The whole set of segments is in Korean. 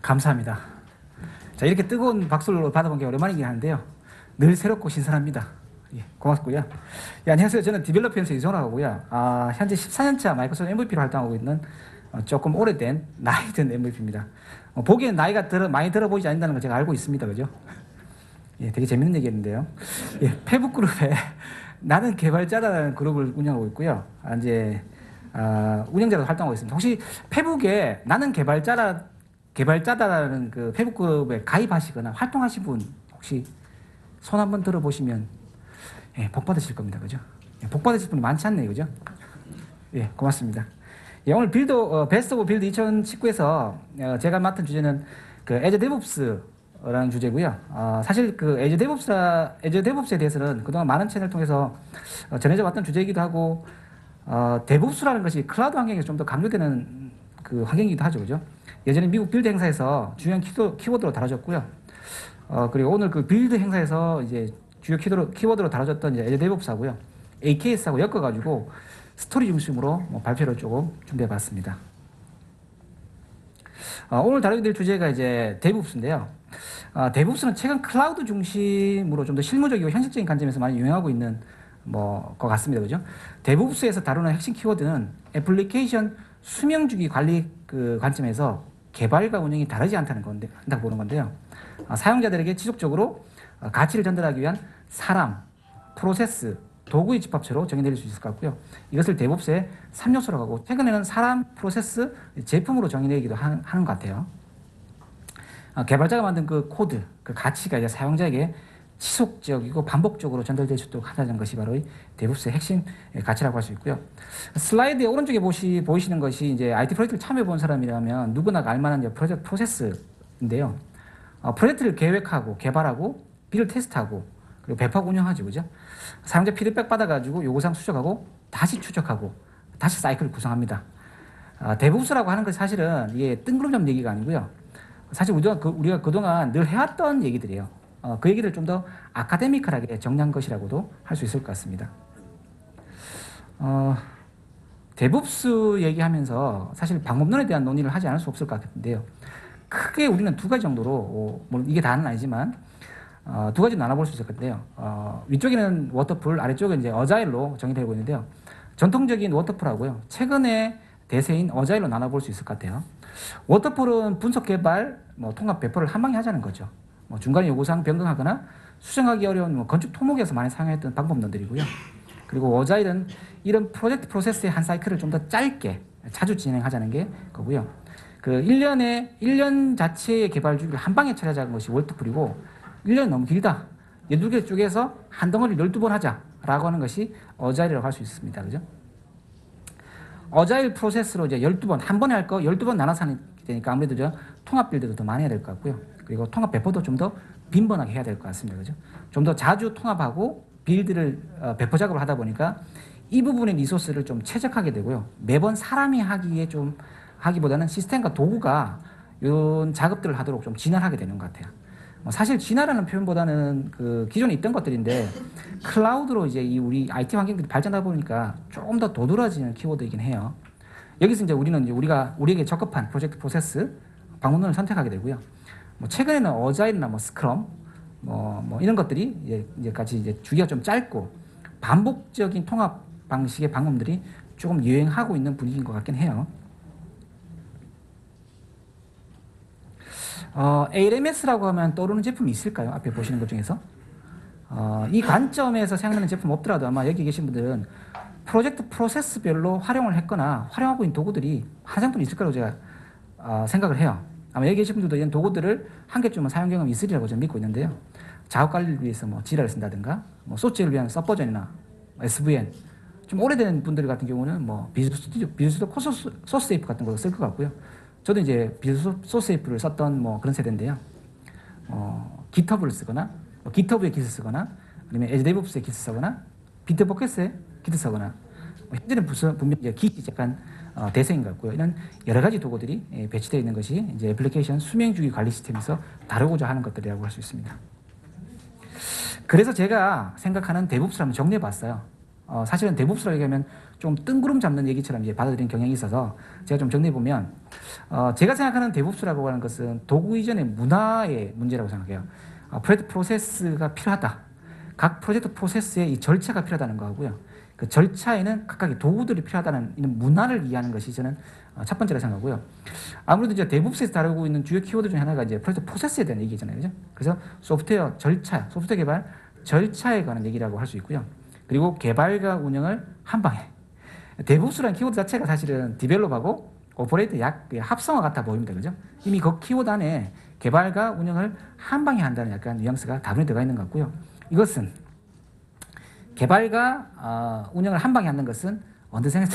감사합니다. 자, 이렇게 뜨거운 박수를 받아본 게 오랜만이긴 한데요. 늘 새롭고 신선합니다. 예, 고맙고요. 예, 안녕하세요. 저는 디벨로퍼에서 이종호라고요. 현재 14년차 마이크로소프트 MVP로 활동하고 있는 조금 오래된 나이 든 MVP입니다. 보기엔 나이가 많이 들어 보이지 않는다는 걸 제가 알고 있습니다. 그죠? 예, 되게 재밌는 얘기였는데요. 예, 페북그룹에 나는 개발자라는 그룹을 운영하고 있고요. 운영자로 활동하고 있습니다. 혹시 페북에 나는 개발자다라는 그 페북그룹에 가입하시거나 활동하신 분 혹시 손 한번 들어보시면 예, 복 받으실 겁니다. 그죠? 예, 복 받으실 분이 많지 않네요. 그죠? 예, 고맙습니다. 예, 오늘 베스트 오브 빌드 2019에서 제가 맡은 주제는 그 애저 데브옵스라는 주제고요. 사실 그 애저 데브옵스에 대해서는 그동안 많은 채널을 통해서 전해져 왔던 주제이기도 하고 데브옵스라는 것이 클라우드 환경에서 좀 더 강조되는 그 환경이기도 하죠. 그죠? 예전에 미국 빌드 행사에서 중요한 키워드로 다뤄졌고요. 그리고 오늘 그 빌드 행사에서 이제 주요 키워드로 다뤄졌던 이제 애저 데브옵스하고요. AKS하고 엮어가지고 스토리 중심으로 발표를 조금 준비해봤습니다. 오늘 다루게 될 주제가 이제 데브옵스인데요. 데브옵스는 최근 클라우드 중심으로 좀 더 실무적이고 현실적인 관점에서 많이 유행하고 있는 것 같습니다. 그죠? 데브옵스에서 다루는 핵심 키워드는 애플리케이션 수명주기 관리 그 관점에서 개발과 운영이 다르지 한다고 보는 건데요. 사용자들에게 지속적으로 가치를 전달하기 위한 사람, 프로세스, 도구의 집합체로 정의내릴 수 있을 것 같고요. 이것을 데브옵스의 3요소라고 하고 최근에는 사람, 프로세스, 제품으로 정의내기도 하는 것 같아요. 개발자가 만든 그 코드, 그 가치가 이제 사용자에게 지속적이고 반복적으로 전달될 수 있도록 하자는 것이 바로 이 데브옵스의 핵심 가치라고 할 수 있고요. 슬라이드의 오른쪽에 보이시는 것이 이제 IT 프로젝트를 참여해 본 사람이라면 누구나 알만한 이제 프로젝트 프로세스인데요. 프로젝트를 계획하고 개발하고 빌드 테스트하고 그리고 배포하고 운영하죠. 그죠? 사용자 피드백 받아가지고 요구사항 수정하고 다시 추적하고 다시 사이클을 구성합니다. 데브옵스라고 하는 것이 사실은 이게 뜬구름 얘기가 아니고요. 사실 우리가 그동안 늘 해왔던 얘기들이에요. 그 얘기를 좀 더 아카데미컬하게 정리한 것이라고도 할 수 있을 것 같습니다. 데브옵스 얘기하면서 사실 방법론에 대한 논의를 하지 않을 수 없을 것 같은데요. 크게 우리는 두 가지 정도로, 물론 이게 다는 아니지만, 두 가지 나눠볼 수 있을 것 같은데요. 위쪽에는 워터풀, 아래쪽은 이제 어자일로 정의되고 있는데요. 전통적인 워터풀하고요. 최근의 대세인 어자일로 나눠볼 수 있을 것 같아요. 워터풀은 분석 개발, 통합 배포를 한 방에 하자는 거죠. 중간에 요구사항 변경하거나 수정하기 어려운 건축 토목에서 많이 사용했던 방법론들이고요. 그리고 어자일은 이런 프로젝트 프로세스의 한 사이클을 좀 더 짧게 자주 진행하자는 게 거고요. 그 1년 자체의 개발 주기를 한 방에 처리하자는 것이 워터풀이고 1년 너무 길다. 12개 쪽에서 한 덩어리를 12번 하자라고 하는 것이 어자일이라고 할 수 있습니다. 그죠? 어자일 프로세스로 이제 12번, 한 번에 할 거 12번 나눠서 하는 되니까 아무래도 통합 빌드도 더 많이 해야 될 것 같고요. 그리고 통합 배포도 좀 더 빈번하게 해야 될 것 같습니다. 그죠? 좀 더 자주 통합하고 빌드를 배포 작업을 하다 보니까 이 부분의 리소스를 좀 최적화하게 되고요. 매번 사람이 하기보다는 시스템과 도구가 이런 작업들을 하도록 좀 진화하게 되는 것 같아요. 사실 진화라는 표현보다는 그 기존에 있던 것들인데 클라우드로 이제 우리 IT 환경들이 발전하다 보니까 조금 더 도드라지는 키워드이긴 해요. 여기서 이제 우리에게 적합한 프로젝트 프로세스 방법론을 선택하게 되고요. 최근에는 어자일이나 스크럼 이런 것들이 이제 주기가 좀 짧고 반복적인 통합 방식의 방법들이 조금 유행하고 있는 분위기인 것 같긴 해요. ALMS라고 하면 떠오르는 제품이 있을까요? 앞에 보시는 것 중에서 이 관점에서 생각나는 제품 없더라도 아마 여기 계신 분들은 프로젝트 프로세스별로 활용을 했거나 활용하고 있는 도구들이 한 정도 있을 거라고 제가 생각을 해요. 아마 여기 계신 분들도 이런 도구들을 한 개쯤은 사용 경험이 있으리라고 저는 믿고 있는데요. 작업 관리를 위해서 지라를 쓴다든가 소스를 위한 서버전이나 SVN 좀 오래된 분들 같은 경우는 비주얼 스튜디오 소스세이프 같은 거 쓸 것 같고요. 저도 이제 비주얼 소스세이프를 썼던 그런 세대인데요. GitHub를 쓰거나 GitHub의 깃을 쓰거나 아니면 애저 데브옵스의 깃을 쓰거나 비트버켓의 깃을 쓰거나 현재는 분명히 깃이 약간 대세인 것 같고요. 이런 여러 가지 도구들이 배치되어 있는 것이 이제 애플리케이션 수명주기 관리 시스템에서 다루고자 하는 것들이라고 할 수 있습니다. 그래서 제가 생각하는 데브옵스를 한번 정리해 봤어요. 사실은 데브옵스라고 얘기하면 좀 뜬구름 잡는 얘기처럼 이제 받아들이는 경향이 있어서 제가 좀 정리해 보면 제가 생각하는 데브옵스라고 하는 것은 도구 이전의 문화의 문제라고 생각해요. 프로젝트 프로세스가 필요하다. 각 프로젝트 프로세스에 이 절차가 필요하다는 거고요. 그 절차에는 각각의 도구들이 필요하다는 이런 문화를 이해하는 것이 저는 첫 번째로 생각하고요. 아무래도 이제 데브옵스에서 다루고 있는 주요 키워드 중에 하나가 이제 프로젝트 프로세스에 대한 얘기잖아요. 그죠? 그래서 소프트웨어 절차, 소프트웨어 개발 절차에 관한 얘기라고 할 수 있고요. 그리고 개발과 운영을 한 방에. 데브옵스라는 키워드 자체가 사실은 디벨롭하고 오퍼레이트 합성어 같아 보입니다. 그죠? 이미 그 키워드 안에 개발과 운영을 한 방에 한다는 약간 뉘앙스가 다분히 들어가 있는 것 같고요. 이것은 개발과 운영을 한 방에 하는 것은 어느새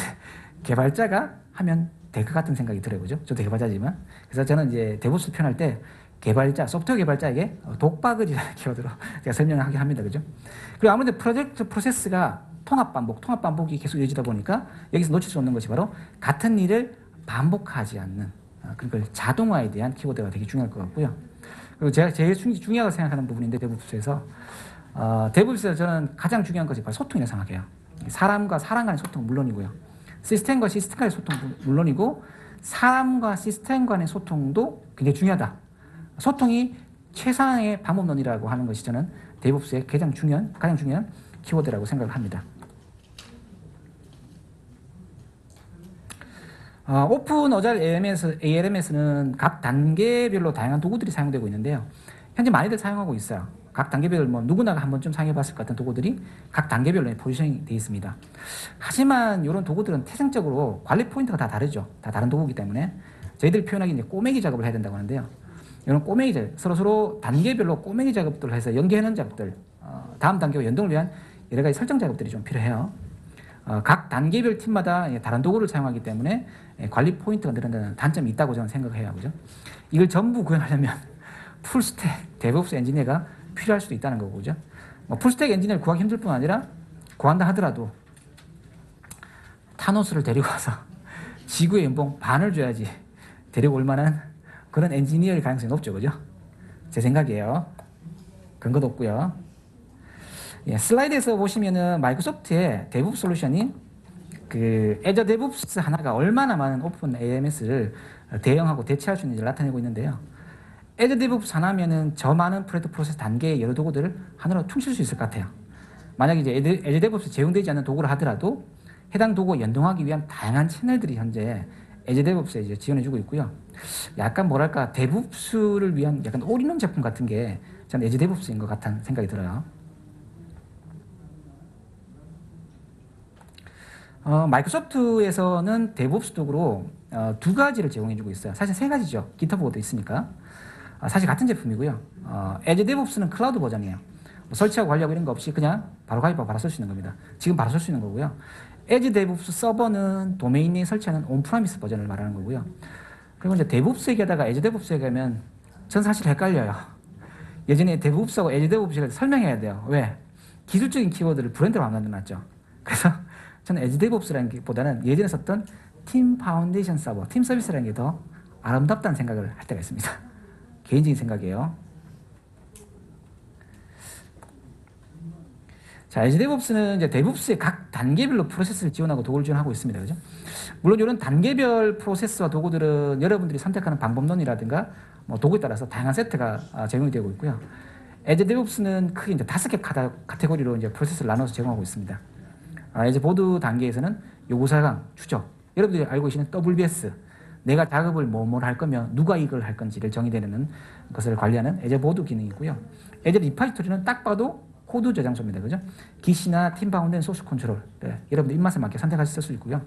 개발자가 하면 될 것 같은 생각이 들어요. 그죠? 저도 개발자지만. 그래서 저는 이제 데브옵스 표현할 때 개발자, 소프트웨어 개발자에게 독바그지라는 키워드로 제가 설명을 하긴 합니다. 그죠? 그리고 아무래도 프로젝트 프로세스가 통합 반복이 계속 이어지다 보니까 여기서 놓칠 수 없는 것이 바로 같은 일을 반복하지 않는 그걸 자동화에 대한 키워드가 되게 중요할 것 같고요. 그리고 제가 제일 중요하다고 생각하는 부분인데 데브옵스에서 데브옵스에서 저는 가장 중요한 것이 바로 소통이라고 생각해요. 사람과 사람 간의 소통은 물론이고요. 시스템과 시스템 간의 소통은 물론이고 사람과 시스템 간의 소통도 굉장히 중요하다. 소통이 최상의 방법론이라고 하는 것이 저는 데브옵스의 가장 중요한 키워드라고 생각을 합니다. 오픈 어자일 ALMS는 각 단계별로 다양한 도구들이 사용되고 있는데요. 현재 많이들 사용하고 있어요. 각 단계별 누구나 한 번쯤 사용해봤을 것 같은 도구들이 각 단계별로 포지셔닝 되어 있습니다. 하지만 이런 도구들은 태생적으로 관리 포인트가 다 다르죠. 다 다른 도구이기 때문에 저희들 표현하기 이제 꼬매기 작업을 해야 된다고 하는데요. 이런 꼬매기 작업, 서로 단계별로 꼬매기 작업들을 해서 연계하는 작업들, 다음 단계와 연동을 위한 여러 가지 설정 작업들이 좀 필요해요. 각 단계별 팀마다 다른 도구를 사용하기 때문에 관리 포인트가 늘어난다는 단점이 있다고 저는 생각해요. 그죠? 이걸 전부 구현하려면 풀스택 데브옵스 엔지니어가 필요할 수도 있다는 거고, 그죠? 풀스택 엔지니어를 구하기 힘들 뿐 아니라 구한다 하더라도 타노스를 데리고 와서 지구의 연봉 반을 줘야지 데리고 올 만한 그런 엔지니어일 가능성이 높죠. 그죠? 제 생각이에요. 근거도 없고요. 슬라이드에서 보시면은 마이크로소프트의 데브옵스 솔루션인 그 애저 데브옵스 하나가 얼마나 많은 오픈 AMS를 대응하고 대체할 수 있는지 나타내고 있는데요. 애저 데브옵스 하나면은 저 많은 프로젝트 프로세스 단계의 여러 도구들을 하나로 퉁칠 수 있을 것 같아요. 만약에 이제 애저 데브옵스 제공되지 않는 도구를 하더라도 해당 도구와 연동하기 위한 다양한 채널들이 현재 애저 데브옵스에 이제 지원해주고 있고요. 약간 뭐랄까 데브옵스를 위한 약간 올인원 제품 같은 게 저는 애저 데브옵스인 것 같다는 생각이 들어요. 마이크로소프트에서는 데브옵스 도구로 두 가지를 제공해주고 있어요. 사실 세 가지죠. GitHub도 있으니까. 사실 같은 제품이고요. 애저 데브옵스는 클라우드 버전이에요. 설치하고 관리하고 이런 거 없이 그냥 바로 가입하고 바로 쓸 수 있는 겁니다. 지금 바로 쓸 수 있는 거고요. 애저 데브옵스 서버는 도메인에 설치하는 온프라미스 버전을 말하는 거고요. 그리고 이제 데브옵스 얘기하다가 애저 데브옵스 얘기하면 전 사실 헷갈려요. 예전에 데브옵스하고 애저 데브옵스를 설명해야 돼요. 왜? 기술적인 키워드를 브랜드로 안 만들어놨죠. 그래서 저는 애저 데브옵스라는 게 보다는 예전에 썼던 팀 파운데이션 서버, 팀 서비스라는 게 더 아름답다는 생각을 할 때가 있습니다. 개인적인 생각이에요. 자, 애저 데브옵스는 이제 데브옵스의 각 단계별로 프로세스를 지원하고 도구를 지원하고 있습니다. 그죠? 물론 이런 단계별 프로세스와 도구들은 여러분들이 선택하는 방법론이라든가 도구에 따라서 다양한 세트가 제공이 되고 있고요. 애저 데브옵스는 크게 이제 5개 카테고리로 이제 프로세스를 나눠서 제공하고 있습니다. 이제 보드 단계에서는 요구사항, 추적, 여러분들이 알고 계시는 WBS, 내가 작업을 뭐뭘 할 거면 누가 이걸 할 건지를 정의되는 것을 관리하는 애저 보드 기능이 있고요. 애저 리파지토리는 딱 봐도 코드 저장소입니다. 그죠? 기시나 팀바운드는 소스 컨트롤. 네, 여러분들 입맛에 맞게 선택하실 수 있고요.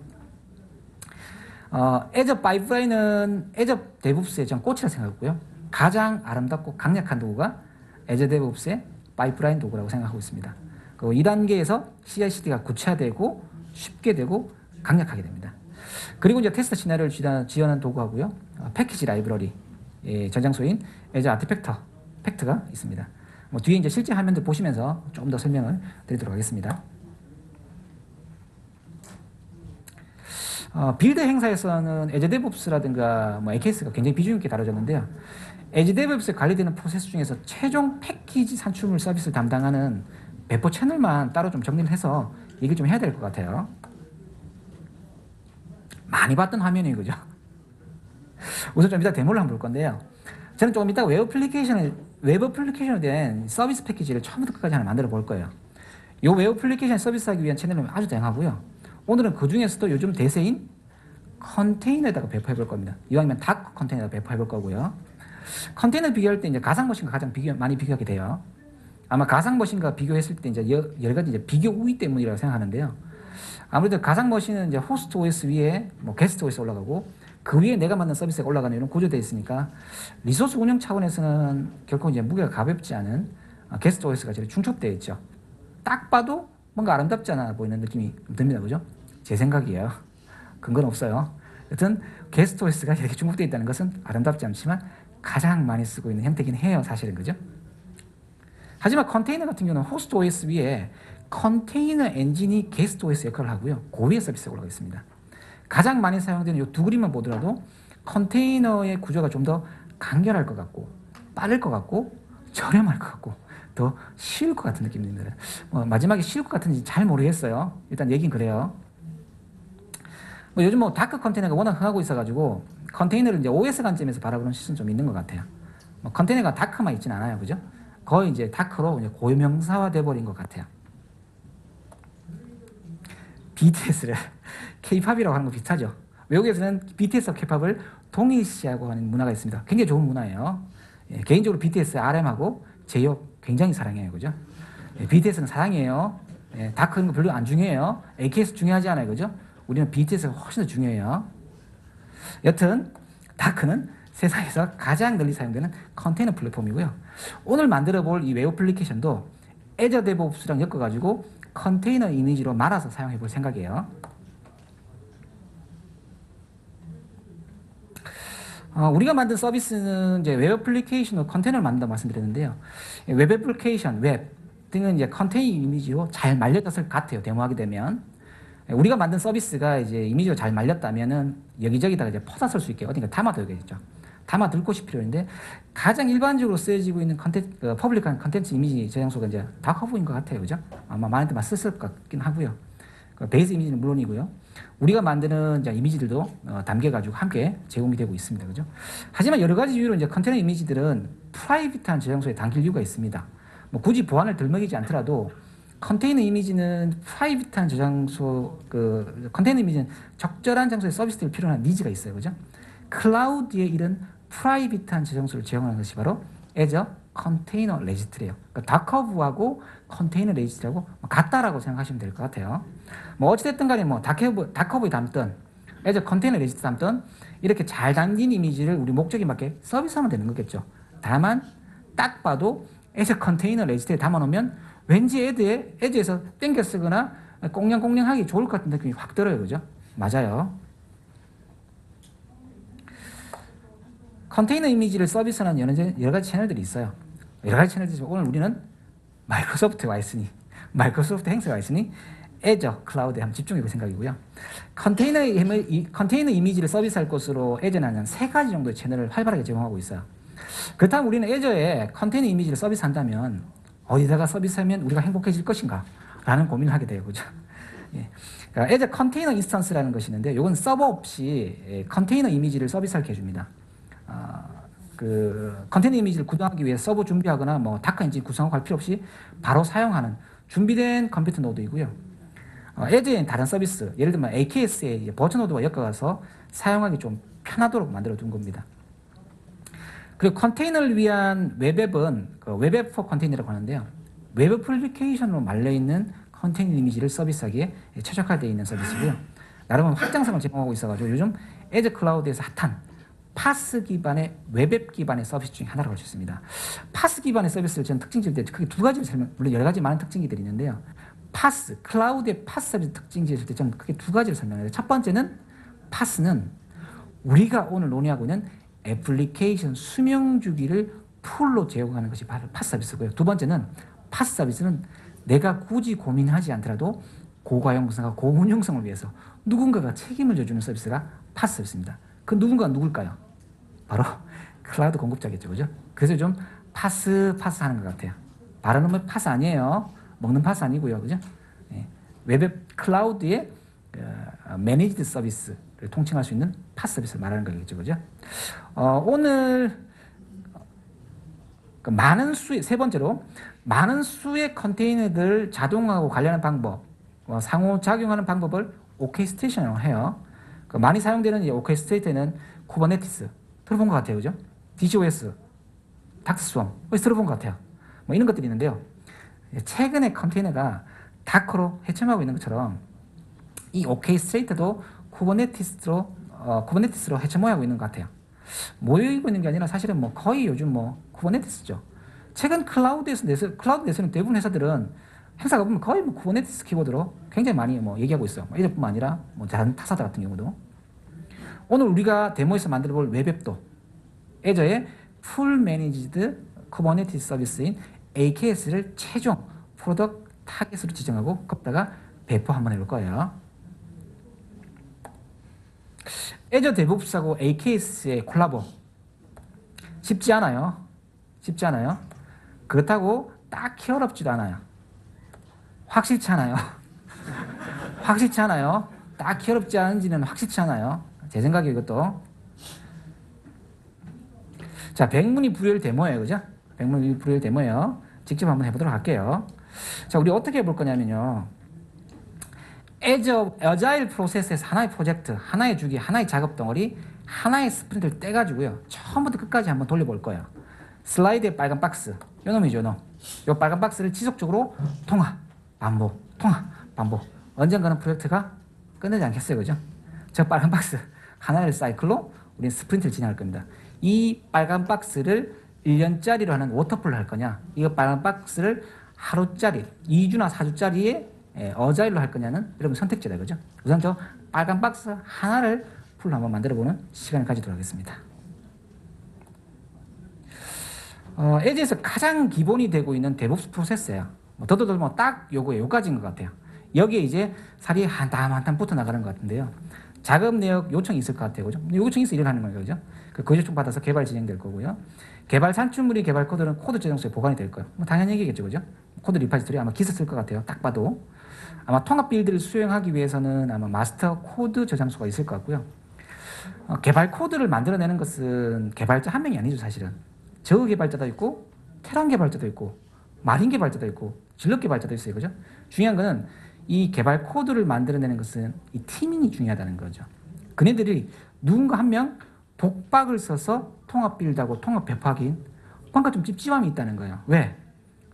애저 파이프라인은 애저 데브옵스의 전 꽃이라 생각하고요. 가장 아름답고 강력한 도구가 애저 데브옵스의 파이프라인 도구라고 생각하고 있습니다. 그 2단계에서 CI/CD가 구체화되고 쉽게 되고 강력하게 됩니다. 그리고 이제 테스트 시나리오를 지원하는 도구하고요. 패키지 라이브러리 저장소인 애저 아티팩트가 있습니다. 뒤에 이제 실제 화면들 보시면서 좀 더 설명을 드리도록 하겠습니다. 빌드 행사에서는 애저 데브옵스라든가 AKS가 굉장히 비중 있게 다뤄졌는데요. 애저 데브옵스에 관리되는 프로세스 중에서 최종 패키지 산출물 서비스를 담당하는 배포 채널만 따로 좀 정리를 해서 얘기 좀 해야 될 것 같아요. 많이 봤던 화면이에요, 그죠? 우선 좀 이따 데모를 한번 볼 건데요. 저는 조금 이따 웹 애플리케이션에 대한 서비스 패키지를 처음부터 끝까지 하나 만들어 볼 거예요. 이 웹 애플리케이션 서비스하기 위한 채널은 아주 다양하고요. 오늘은 그 중에서도 요즘 대세인 컨테이너에다가 배포해 볼 겁니다. 이왕이면 다크 컨테이너에다가 배포해 볼 거고요. 컨테이너 비교할 때 이제 가상 머신과 가장 많이 비교하게 돼요. 아마 가상 머신과 비교했을 때 이제 여러 가지 이제 비교 우위 때문이라고 생각하는데요. 아무래도 가상 머신은 이제 호스트 OS 위에 뭐 게스트 OS 올라가고 그 위에 내가 만든 서비스가 올라가는 이런 구조되어 있으니까 리소스 운영 차원에서는 결코 이제 무게가 가볍지 않은 게스트 OS가 제일 중첩되어 있죠. 딱 봐도 뭔가 아름답지 않아 보이는 느낌이 듭니다. 그죠? 제 생각이에요. 근거는 없어요. 여튼 게스트 OS가 이렇게 중복되어 있다는 것은 아름답지 않지만 가장 많이 쓰고 있는 형태긴 해요. 사실은. 그죠? 하지만 컨테이너 같은 경우는 호스트 OS 위에 컨테이너 엔진이 게스트 OS 역할을 하고요. 그 위에 서비스가 올라가 있습니다. 가장 많이 사용되는 이 두 그림만 보더라도 컨테이너의 구조가 좀 더 간결할 것 같고 빠를 것 같고 저렴할 것 같고 더 쉬울 것 같은 느낌이 듭니다. 마지막에 쉬울 것 같은지 잘 모르겠어요. 일단 얘긴 그래요. 요즘 다크 컨테이너가 워낙 흥하고 있어가지고 컨테이너를 이제 OS 관점에서 바라보는 시선이 좀 있는 것 같아요. 컨테이너가 다크만 있진 않아요. 그죠? 거의 이제 다크로 이제 고유명사화 돼버린 것 같아요. BTS를 K-팝이라고 하는 거 비슷하죠. 외국에서는 BTS와 K-팝을 동일시하고 하는 문화가 있습니다. 굉장히 좋은 문화예요. 예, 개인적으로 BTS RM하고 제이홉 굉장히 사랑해요. 그죠? 예, BTS는 사랑해요. 예, 다크는 거 별로 안 중요해요. AKS 중요하지 않아요. 그죠? 우리는 BTS가 훨씬 더 중요해요. 여튼 다크는 세상에서 가장 널리 사용되는 컨테이너 플랫폼이고요. 오늘 만들어 볼 이 웹 애플리케이션도 애저 데브옵스랑 엮어가지고 컨테이너 이미지로 말아서 사용해 볼 생각이에요. 우리가 만든 서비스는 이제 웹 애플리케이션으로 컨테이너를 만든다고 말씀드렸는데요. 웹 애플리케이션, 웹 등은 이제 컨테이너 이미지로 잘 말려졌을 것 같아요. 데모하게 되면. 우리가 만든 서비스가 이제 이미지로 잘 말렸다면은 여기저기다가 이제 퍼다 쓸 수 있게 어딘가 담아둬야겠죠. 담아둘 곳이 필요한데 가장 일반적으로 쓰여지고 있는 퍼블릭한 컨텐츠 이미지 저장소가 이제 다커브인 것 같아요. 그죠? 아마 많이들 썼을 것 같긴 하고요. 베이스 이미지는 물론이고요. 우리가 만드는 이제 이미지들도 담겨가지고 함께 제공이 되고 있습니다. 그죠? 하지만 여러 가지 이유로 이제 컨테이너 이미지들은 프라이빗한 저장소에 담길 이유가 있습니다. 굳이 보안을 덜 먹이지 않더라도 컨테이너 이미지는 프라이빗한 저장소, 컨테이너 이미지는 적절한 장소에 서비스를 필요한 니즈가 있어요. 그죠? 클라우드에 이런 프라이빗한 저장소를 제공하는 것이 바로 애저 컨테이너 레지스트래요. 그러니까 다커브하고 컨테이너 레지스트라고 같다라고 생각하시면 될 것 같아요. 어찌됐든 간에 다커브에 담든 애저 컨테이너 레지스트 담든 이렇게 잘 담긴 이미지를 우리 목적에 맞게 서비스하면 되는 거겠죠. 다만 딱 봐도 애저 컨테이너 레지스트에 담아놓으면 왠지 애저에서 땡겨 쓰거나 꽁냥꽁냥하기 좋을 것 같은 느낌이 확 들어요. 그죠? 맞아요. 컨테이너 이미지를 서비스하는 여러 가지 채널들이 있어요. 여러 가지 채널들이 있어요. 오늘 우리는 마이크로소프트에 와 있으니, 마이크로소프트 행사에 와 있으니 애저 클라우드에 한번 집중해 볼 생각이고요. 컨테이너 이미지를 서비스할 곳으로 애저는 세 가지 정도의 채널을 활발하게 제공하고 있어요. 그렇다면 우리는 애저에 컨테이너 이미지를 서비스한다면 어디다가 서비스하면 우리가 행복해질 것인가? 라는 고민을 하게 돼요. 그죠? 예. 그러니까 애저 컨테이너 인스턴스라는 것이 있는데 이건 서버 없이 컨테이너 이미지를 서비스하게 해줍니다. 컨테이너 이미지를 구동하기 위해 서버 준비하거나 다크 엔진 구성하고 할 필요 없이 바로 사용하는 준비된 컴퓨터 노드이고요. 애저의 다른 서비스, 예를 들면 AKS의 버전 노드와 엮어가서 사용하기 좀 편하도록 만들어 둔 겁니다. 그리고 컨테이너를 위한 웹앱은 웹앱 포 컨테이너라고 하는데요. 웹 애플리케이션으로 말려있는 컨테이너 이미지를 서비스하기에 최적화되어 있는 서비스고요. 나름 확장성을 제공하고 있어가지고 요즘 애저 클라우드에서 핫한 파스 기반의 웹앱 기반의 서비스 중에 하나라고 할 수 있습니다. 파스 기반의 서비스를 저는 특징지을 때 크게 두 가지를 물론 여러 가지 많은 특징들이 있는데요. 클라우드의 파스 서비스 특징지을 때 저는 크게 두 가지를 설명해요. 첫 번째는 파스는 우리가 오늘 논의하고 있는 애플리케이션 수명 주기를 풀로 제공하는 것이 바로 파스 서비스고요. 두 번째는 파스 서비스는 내가 굳이 고민하지 않더라도 고가용성과 고운용성을 위해서 누군가가 책임을 져주는 서비스가 파스 서비스입니다. 그 누군가가 누굴까요? 바로 클라우드 공급자겠죠. 그죠? 그래서 좀 파스 하는 것 같아요. 발음은 파스 아니에요. 먹는 파스 아니고요. 그죠? 예. 웹 클라우드의 매니지드 서비스를 통칭할 수 있는 팟 서비스를 말하는 거겠죠, 그죠? 오늘 많은 수의 세 번째로 많은 수의 컨테이너들 자동화하고 관련한 방법, 상호작용하는 방법을 오케스트레이션이라고 해요. 많이 사용되는 이 오케스트레이터는 쿠버네티스 들어본 것 같아요, 그죠? DCOS, 닥스스웜 들어본 것 같아요. 뭐 이런 것들이 있는데요. 최근에 컨테이너가 다커로 해체하고 있는 것처럼 이 오케스트레이터도 쿠버네티스로 해체하고 있는 것 같아요. 모이고 있는 게 아니라 사실은 뭐 거의 요즘 뭐 쿠버네티스죠. 최근 클라우드 내에서는 대부분 회사들은 행사가 보면 거의 뭐 쿠버네티스 키워드로 굉장히 많이 뭐 얘기하고 있어요. 이들뿐만 아니라 뭐 다른 타사들 같은 경우도. 오늘 우리가 데모에서 만들어 볼 웹앱도 애저의 풀 매니지드 쿠버네티스 서비스인 AKS를 최종 프로덕트 타겟으로 지정하고 거기다가 배포 한번 해볼 거예요. 애저 데브옵스하고 AKS의 콜라보 쉽지 않아요. 쉽지 않아요. 그렇다고 딱히 어렵지도 않아요. 확실치 않아요. 확실치 않아요. 딱히 어렵지 않은지는 확실치 않아요. 제 생각에 이것도. 자, 백문이 불여일 데모예요. 그죠? 백문이 불여일 데모예요. 직접 한번 해보도록 할게요. 자, 우리 어떻게 해볼 거냐면요. 어자일 프로세스에서 하나의 프로젝트, 하나의 주기, 하나의 작업 덩어리, 하나의 스프린트를 떼가지고요. 처음부터 끝까지 한번 돌려볼 거예요. 슬라이드의 빨간 박스. 요 놈이죠, 요 놈. 요 빨간 박스를 지속적으로 통합, 반복, 통합, 반복. 언젠가는 프로젝트가 끝나지 않겠어요. 그죠? 저 빨간 박스 하나의 사이클로 우리는 스프린트를 진행할 겁니다. 이 빨간 박스를 1년짜리로 하는 워터풀을 할 거냐, 이 빨간 박스를 하루짜리, 2주나 4주짜리의 어자일로 할 거냐는 여러분 선택지다. 그죠? 우선 저 빨간 박스 하나를 풀로 한번 만들어보는 시간을 가지도록 하겠습니다. 에즈에서 가장 기본이 되고 있는 데브옵스 프로세스예요. 더더더 뭐 딱 요거예요. 요까지인 것 같아요. 여기에 이제 살이 한 땀 한 땀 붙어 나가는 것 같은데요. 작업 내역 요청이 있을 것 같아요. 그죠? 요청이 있어 일어나는 거예요. 그죠? 그 요청 받아서 개발 진행될 거고요. 개발 산출물이 개발 코드는 코드 저장소에 보관이 될 거예요. 뭐 당연히 얘기겠죠. 그죠? 코드 리파지토리 아마 기스 쓸 것 같아요. 딱 봐도. 아마 통합 빌드를 수행하기 위해서는 아마 마스터 코드 저장소가 있을 것 같고요. 개발 코드를 만들어내는 것은 개발자 한 명이 아니죠. 사실은. 저그 개발자도 있고 테란 개발자도 있고 마린 개발자도 있고 진력 개발자도 있어요. 그죠? 중요한 거는 이 개발 코드를 만들어내는 것은 이 팀이 중요하다는 거죠. 그네들이 누군가 한 명 독박을 써서 통합 빌드하고 통합 배포하기 뭔가 좀 찝찝함이 있다는 거예요. 왜?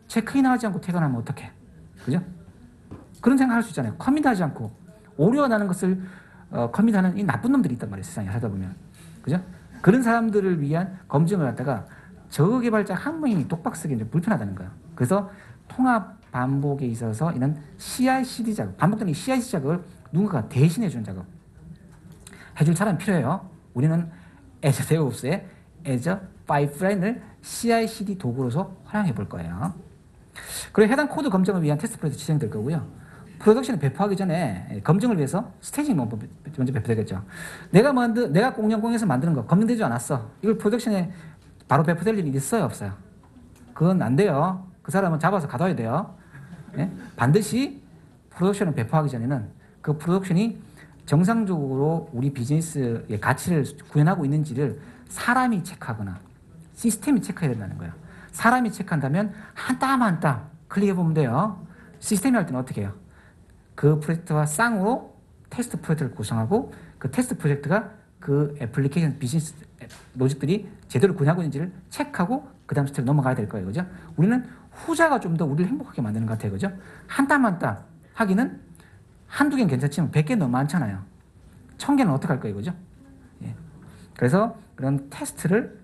체크인하지 않고 퇴근하면 어떡해? 그죠? 그런 생각할 수 있잖아요. 커밋하지 않고 오류가 나는 것을 커밋하는 이 나쁜 놈들이 있단 말이에요. 세상에 살다 보면. 그죠? 그런 사람들을 위한 검증을 갖다가 저그 개발자 한 명이 독박 쓰기 좀 불편하다는 거예요. 그래서 통합 반복에 있어서 이런 CI/CD 작업, 반복되는 CI/CD 작업을 누군가가 대신해 주는 작업 해줄 사람이 필요해요. 우리는 애저 데브옵스의 애저 파이프라인을 CI/CD 도구로서 활용해 볼 거예요. 그리고 해당 코드 검증을 위한 테스트 프로젝트 진행될 거고요. 프로덕션에 배포하기 전에 검증을 위해서 스테이징 먼저 배포되겠죠. 내가 공연공에서 만드는 거 검증되지 않았어. 이걸 프로덕션에 바로 배포될 일이 있어요, 없어요? 그건 안 돼요. 그 사람은 잡아서 가둬야 돼요. 네? 반드시 프로덕션을 배포하기 전에는 그 프로덕션이 정상적으로 우리 비즈니스의 가치를 구현하고 있는지를 사람이 체크하거나 시스템이 체크해야 된다는 거예요. 사람이 체크한다면 한 땀 한 땀 클릭해보면 돼요. 시스템이 할 때는 어떻게 해요? 그 프로젝트와 쌍으로 테스트 프로젝트를 구성하고 그 테스트 프로젝트가 그 애플리케이션 비즈니스 로직들이 제대로 구현하고 있는지를 체크하고 그 다음 스텝으로 넘어가야 될 거예요. 그죠? 우리는 후자가 좀 더 우리를 행복하게 만드는 것 같아요. 그죠? 한 땀 한 땀 하기는 한두 개는 괜찮지만 100개 너무 많잖아요. 1000개는 어떡할 거예요. 그죠? 예. 그래서 그런 테스트를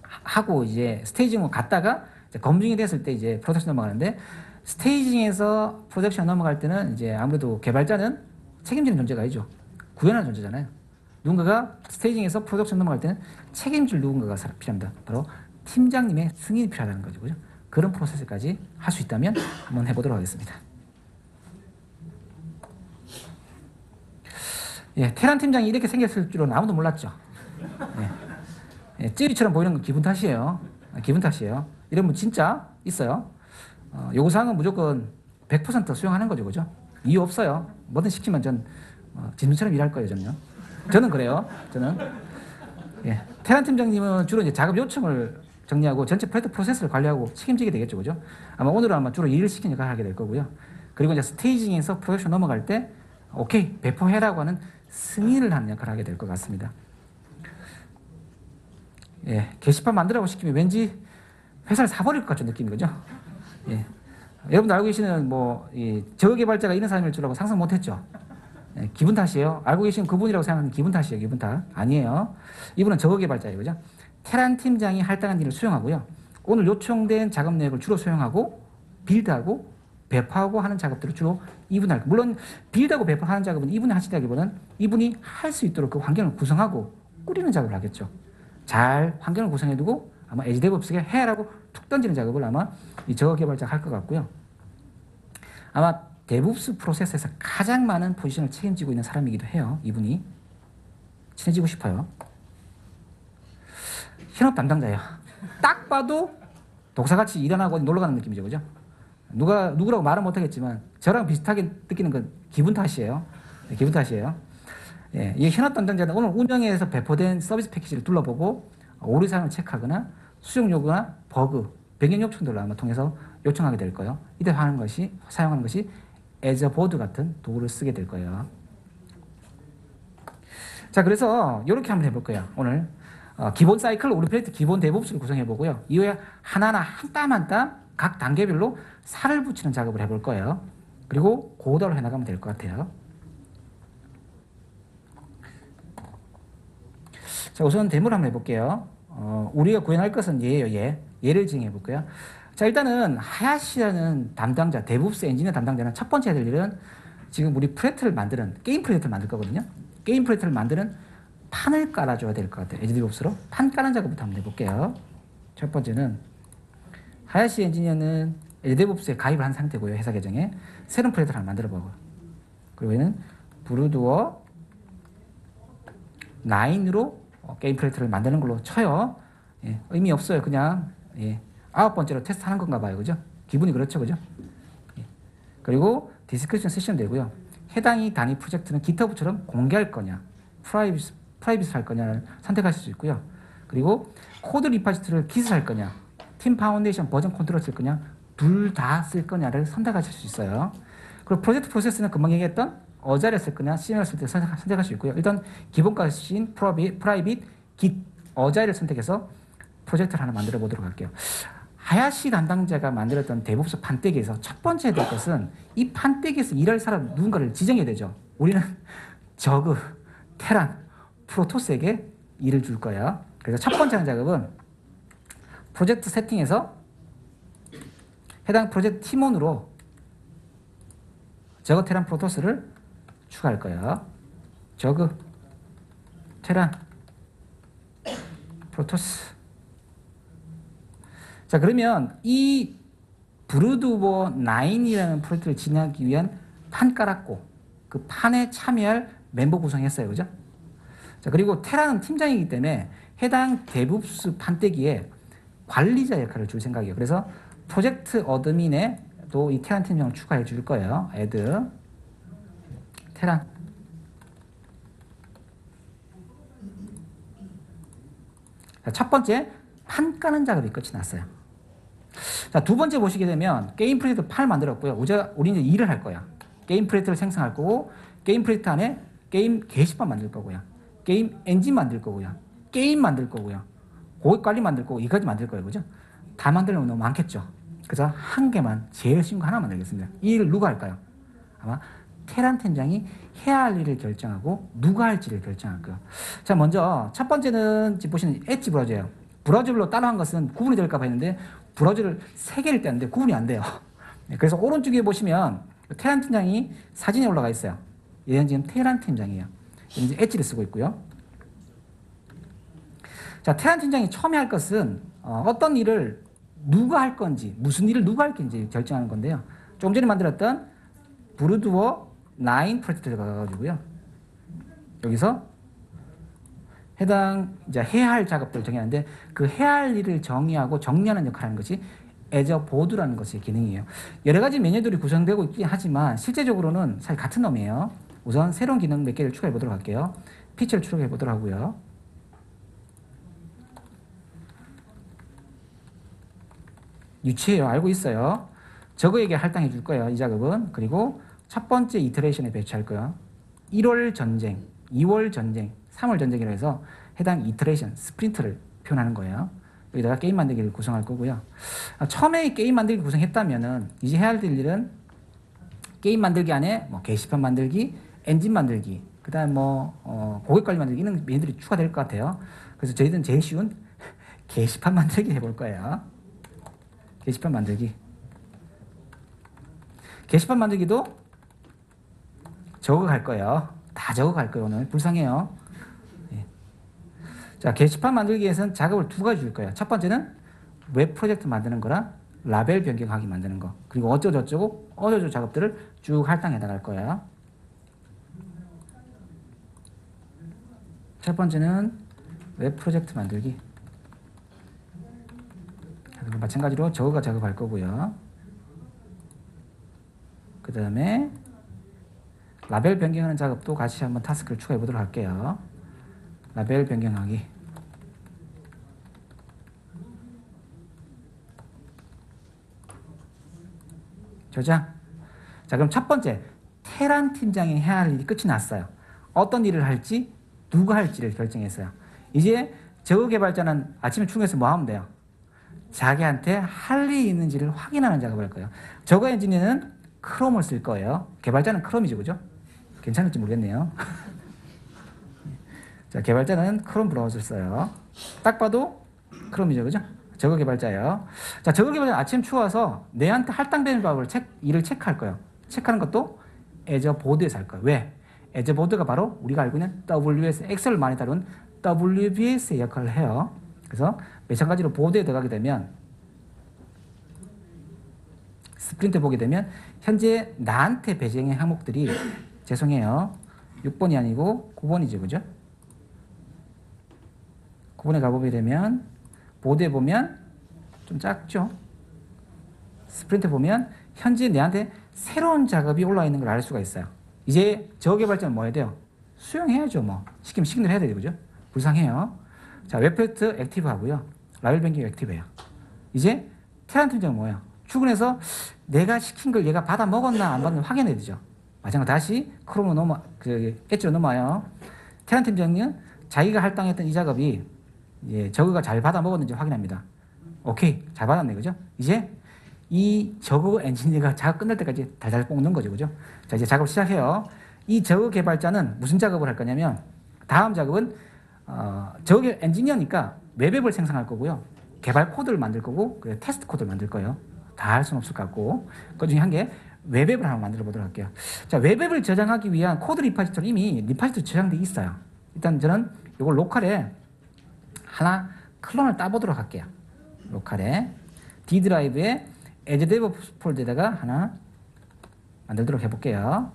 하고 이제 스테이징으로 갔다가 이제 검증이 됐을 때 이제 프로덕션 넘어가는데 스테이징에서 프로덕션 넘어갈 때는 이제 아무래도 개발자는 책임지는 존재가 아니죠. 구현하는 존재잖아요. 누군가가 스테이징에서 프로덕션 넘어갈 때는 책임질 누군가가 필요합니다. 바로 팀장님의 승인이 필요하다는 거죠. 그죠? 그런 프로세스까지 할 수 있다면 한번 해보도록 하겠습니다. 예, 테란 팀장이 이렇게 생겼을 줄은 아무도 몰랐죠. 예. 예, 찌리처럼 보이는 건 기분 탓이에요. 기분 탓이에요. 이런 분 진짜 있어요. 요구사항은 무조건 100% 수용하는 거죠. 그죠? 이유 없어요. 뭐든 시키면 전 진주처럼 일할 거예요, 저는요. 저는 그래요. 저는. 예. 테란 팀장님은 주로 이제 작업 요청을 정리하고 전체 프로세스를 관리하고 책임지게 되겠죠, 그죠? 오늘은 주로 일을 시키는 역할을 하게 될 거고요. 그리고 이제 스테이징에서 프로덕션 넘어갈 때 오케이 배포해라고 하는 승인을 하는 역할을 하게 될 것 같습니다. 예, 게시판 만들라고 시키면 왠지 회사를 사버릴 것 같은 느낌인 거죠. 예. 여러분들 알고 계시는 이 저거 개발자가 이런 사람일 줄 알고 상상 못했죠. 예, 기분 탓이에요. 알고 계시는 그분이라고 생각하는 기분 탓이에요. 기분 탓. 아니에요. 이분은 저거 개발자예요. 그죠? 테란 팀장이 할당한 일을 수행하고요. 오늘 요청된 작업 내역을 주로 수행하고 빌드하고 배포하고 하는 작업들을 주로 이분이 할 거예요. 물론 빌드하고 배포하는 작업은 이분이 하시다기보다는 이분이 할 수 있도록 그 환경을 구성하고 꾸리는 작업을 하겠죠. 잘 환경을 구성해두고 아마 에지 데브옵스에 해라고 툭 던지는 작업을 아마 이 저거 개발자가 할 것 같고요. 아마 데브옵스 프로세스에서 가장 많은 포지션을 책임지고 있는 사람이기도 해요. 이분이. 친해지고 싶어요. 현업 담당자예요. 딱 봐도 독사같이 일어나고 놀러 가는 느낌이죠. 그죠? 누구라고 말은 못하겠지만 저랑 비슷하게 느끼는 건 기분 탓이에요. 네, 기분 탓이에요. 예, 이 현업 담당자는 오늘 운영에서 배포된 서비스 패키지를 둘러보고 오류 사항을 체크하거나 수정 요구나 버그, 변경 요청들을 아마 통해서 요청하게 될 거예요. 이때 사용하는 것이 에저보드 같은 도구를 쓰게 될 거예요. 자, 그래서 이렇게 한번 해볼 거예요. 오늘 기본 사이클, 우리 프로젝트 기본 데브옵스를 구성해 보고요. 이후에 하나하나 한 땀 한 땀 각 단계별로 살을 붙이는 작업을 해볼 거예요. 그리고 고도를 해나가면 될 것 같아요. 자, 우선 데모를 한번 해볼게요. 우리가 구현할 것은 얘예요. 얘를 진행해 볼게요. 자, 일단은 하야시라는 담당자, 데브옵스 엔지니어 담당자는 첫 번째 해야 될 일은 지금 우리 프로젝트를 만드는 게임 프로젝트를 만들 거거든요. 게임 프로젝트를 만드는 판을 깔아줘야 될 것 같아요. 에지 데브옵스로 판 까는 작업부터 한번 해볼게요. 첫 번째는 하야시 엔지니어는 에지 데브옵스에 가입을 한 상태고요. 회사 계정에 새로운 프로젝트를 하나 만들어 보고, 그리고 얘는 브루드워 9으로 게임 프로젝트를 만드는 걸로 쳐요. 예, 의미 없어요. 그냥 9번째로 테스트하는 건가 봐요. 그죠? 기분이 그렇죠. 그죠? 예. 그리고 디스크리션 쓰시면 되고요. 해당 단위 프로젝트는 GitHub처럼 공개할 거냐, 프라이빗을 할 거냐를 선택하실 수 있고요. 그리고 코드 리파지트를 깃을 할 거냐, 팀 파운데이션 버전 컨트롤 쓸 거냐, 둘 다 쓸 거냐를 선택하실 수 있어요. 그리고 프로젝트 프로세스는 금방 얘기했던 어자일을 쓸 거냐, CM을 쓸 때 선택할 수 있고요. 일단 기본 값인 프라이빗, git, 어자일을 선택해서 프로젝트를 하나 만들어 보도록 할게요. 하야시 담당자가 만들었던 데브옵스 판때기에서 첫 번째 해야 될 것은 이 판때기에서 일할 사람 누군가를 지정해야 되죠. 우리는 저그, 테란, 프로토스에게 일을 줄 거예요. 그래서 첫 번째 하는 작업은 프로젝트 세팅에서 해당 프로젝트 팀원으로 저그, 테란, 프로토스를 추가할 거예요. 저그, 테란, 프로토스. 자, 그러면 이 브루드워 9이라는 프로젝트를 진행하기 위한 판 깔았고 그 판에 참여할 멤버 구성했어요. 그죠? 자, 그리고 테란은 팀장이기 때문에 해당 데브옵스 판때기에 관리자 역할을 줄 생각이에요. 그래서 프로젝트 어드민에 또 이 테란 팀장을 추가해 줄 거예요. 애드 테란. 자, 첫 번째 판 까는 작업이 끝이 났어요. 자, 두 번째 보시게 되면 게임 프로젝트 판을 만들었고요. 우리 이제 일을 할 거야. 게임 프로젝트를 생성할 거고, 게임 프로젝트 안에 게임 게시판 만들 거고요. 게임 엔진 만들 거고요. 게임 만들 거고요. 고객 관리 만들 거고, 이까지 만들 거예요. 그죠? 다 만들려면 너무 많겠죠. 그래서 한 개만, 제일 쉬운 거 하나 만들겠습니다. 이 일을 누가 할까요? 아마 테란 팀장이 해야 할 일을 결정하고 누가 할지를 결정할 거예요. 자, 먼저 첫 번째는 지금 보시는 엣지 브라우저예요. 브라우저별로 따로한 것은 구분이 될까 봐 했는데 브라우저를 3개를 떼는데 구분이 안 돼요. 그래서 오른쪽에 보시면 테란 팀장이 사진이 올라가 있어요. 얘는 지금 테란 팀장이에요. 이제 엣지를 쓰고 있고요. 자, 테란 팀장이 처음에 할 것은 어떤 일을 누가 할 건지, 무슨 일을 누가 할 건지 결정하는 건데요. 좀 전에 만들었던 브루드워 9 프로젝트를 가가지고요. 여기서 해당 이제 해야 할 작업들을 정의하는데 그 해야 할 일을 정의하고 정리하는 역할을 하는 것이 애저 보드라는 것이 기능이에요. 여러 가지 메뉴들이 구성되고 있긴 하지만 실제적으로는 사실 같은 놈이에요. 우선 새로운 기능 몇 개를 추가해 보도록 할게요. 피처를 추가해 보도록 하고요. 유치해요. 알고 있어요. 저거에게 할당해 줄 거예요. 이 작업은. 그리고 첫 번째 이터레이션에 배치할 거예요. 1월 전쟁, 2월 전쟁, 3월 전쟁이라 해서 해당 이터레이션, 스프린트를 표현하는 거예요. 여기다가 게임 만들기를 구성할 거고요. 처음에 게임 만들기 구성했다면은 이제 해야 될 일은 게임 만들기 안에 뭐 게시판 만들기, 엔진 만들기, 그 다음 뭐 고객 관리 만들기 이런 메뉴들이 추가될 것 같아요. 그래서 저희들은 제일 쉬운 게시판 만들기 해볼 거예요. 게시판 만들기. 게시판 만들기도 적어갈 거예요. 다 적어갈 거예요. 오늘 불쌍해요. 예. 자, 게시판 만들기에서는 작업을 두 가지 줄 거예요. 첫 번째는 웹 프로젝트 만드는 거랑 라벨 변경하기 만드는 거. 그리고 어쩌고저쩌고 어쩌고저쩌고 작업들을 쭉 할당해 나갈 거예요. 첫 번째는 웹 프로젝트 만들기. 마찬가지로 저거가 작업할 거고요. 그 다음에 라벨 변경하는 작업도 같이 한번 타스크를 추가해 보도록 할게요. 라벨 변경하기. 저장. 자, 그럼 첫 번째 테란 팀장이 해야 할 일이 끝이 났어요. 어떤 일을 할지 누가 할지를 결정했어요. 이제 저거 개발자는 아침에 출근해서 뭐 하면 돼요? 자기한테 할 일이 있는지를 확인하는 작업을 할 거예요. 저거 엔지니어는 크롬을 쓸 거예요. 개발자는 크롬이죠, 그죠? 괜찮을지 모르겠네요. 자, 개발자는 크롬 브라우저를 써요. 딱 봐도 크롬이죠, 그죠? 저거 개발자예요. 자, 저거 개발자 아침 추워서 내한테 할당되는 방법을 일을 체크할 거예요. 체크하는 것도 애저 보드에서 할 거예요. 왜? 애저 보드가 바로 우리가 알고 있는 WS, 엑셀을 많이 다룬 WBS의 역할을 해요. 그래서 마찬가지로 보드에 들어가게 되면 스프린트 보게 되면 현재 나한테 배정의 항목들이 죄송해요. 6번이 아니고 9번이죠. 그죠? 9번에 가보게 되면 보드에 보면 좀 작죠? 스프린트 보면 현재 내한테 새로운 작업이 올라와 있는 걸 알 수가 있어요. 이제 저 개발자는 뭐 해야 돼요? 수용해야죠. 뭐 시키면 시킨 대로 해야 되죠. 그죠? 불쌍해요. 자, 웹프로젝트 액티브 하고요. 라벨 변경 액티브예요. 이제 테란 팀장은 뭐예요? 출근해서 내가 시킨 걸 얘가 받아 먹었나 안 받나 확인해야 되죠. 마찬가지로 다시 크롬으로 엣지로 넘어와요. 테란 팀장은 자기가 할당했던 이 작업이 저거가 잘 받아 먹었는지 확인합니다. 오케이, 잘 받았네, 그죠? 이제 이 저거 엔지니어가 작업 끝날 때까지 달달 볶는 거죠, 그죠? 자, 이제 작업 시작해요. 이 저거 개발자는 무슨 작업을 할 거냐면 다음 작업은 저거 엔지니어니까 웹앱을 생성할 거고요. 개발 코드를 만들 거고 테스트 코드를 만들 거예요. 다 할 수는 없을 것 같고 그 중에 한 개 웹앱을 한번 만들어 보도록 할게요. 자, 웹앱을 저장하기 위한 코드 리파지토리 이미 리파지토리 저장되어 있어요. 일단 저는 이걸 로컬에 하나 클론을 따보도록 할게요. 로컬에 D 드라이브에 Azure DevOps 폴더에다가 하나 만들도록 해볼게요.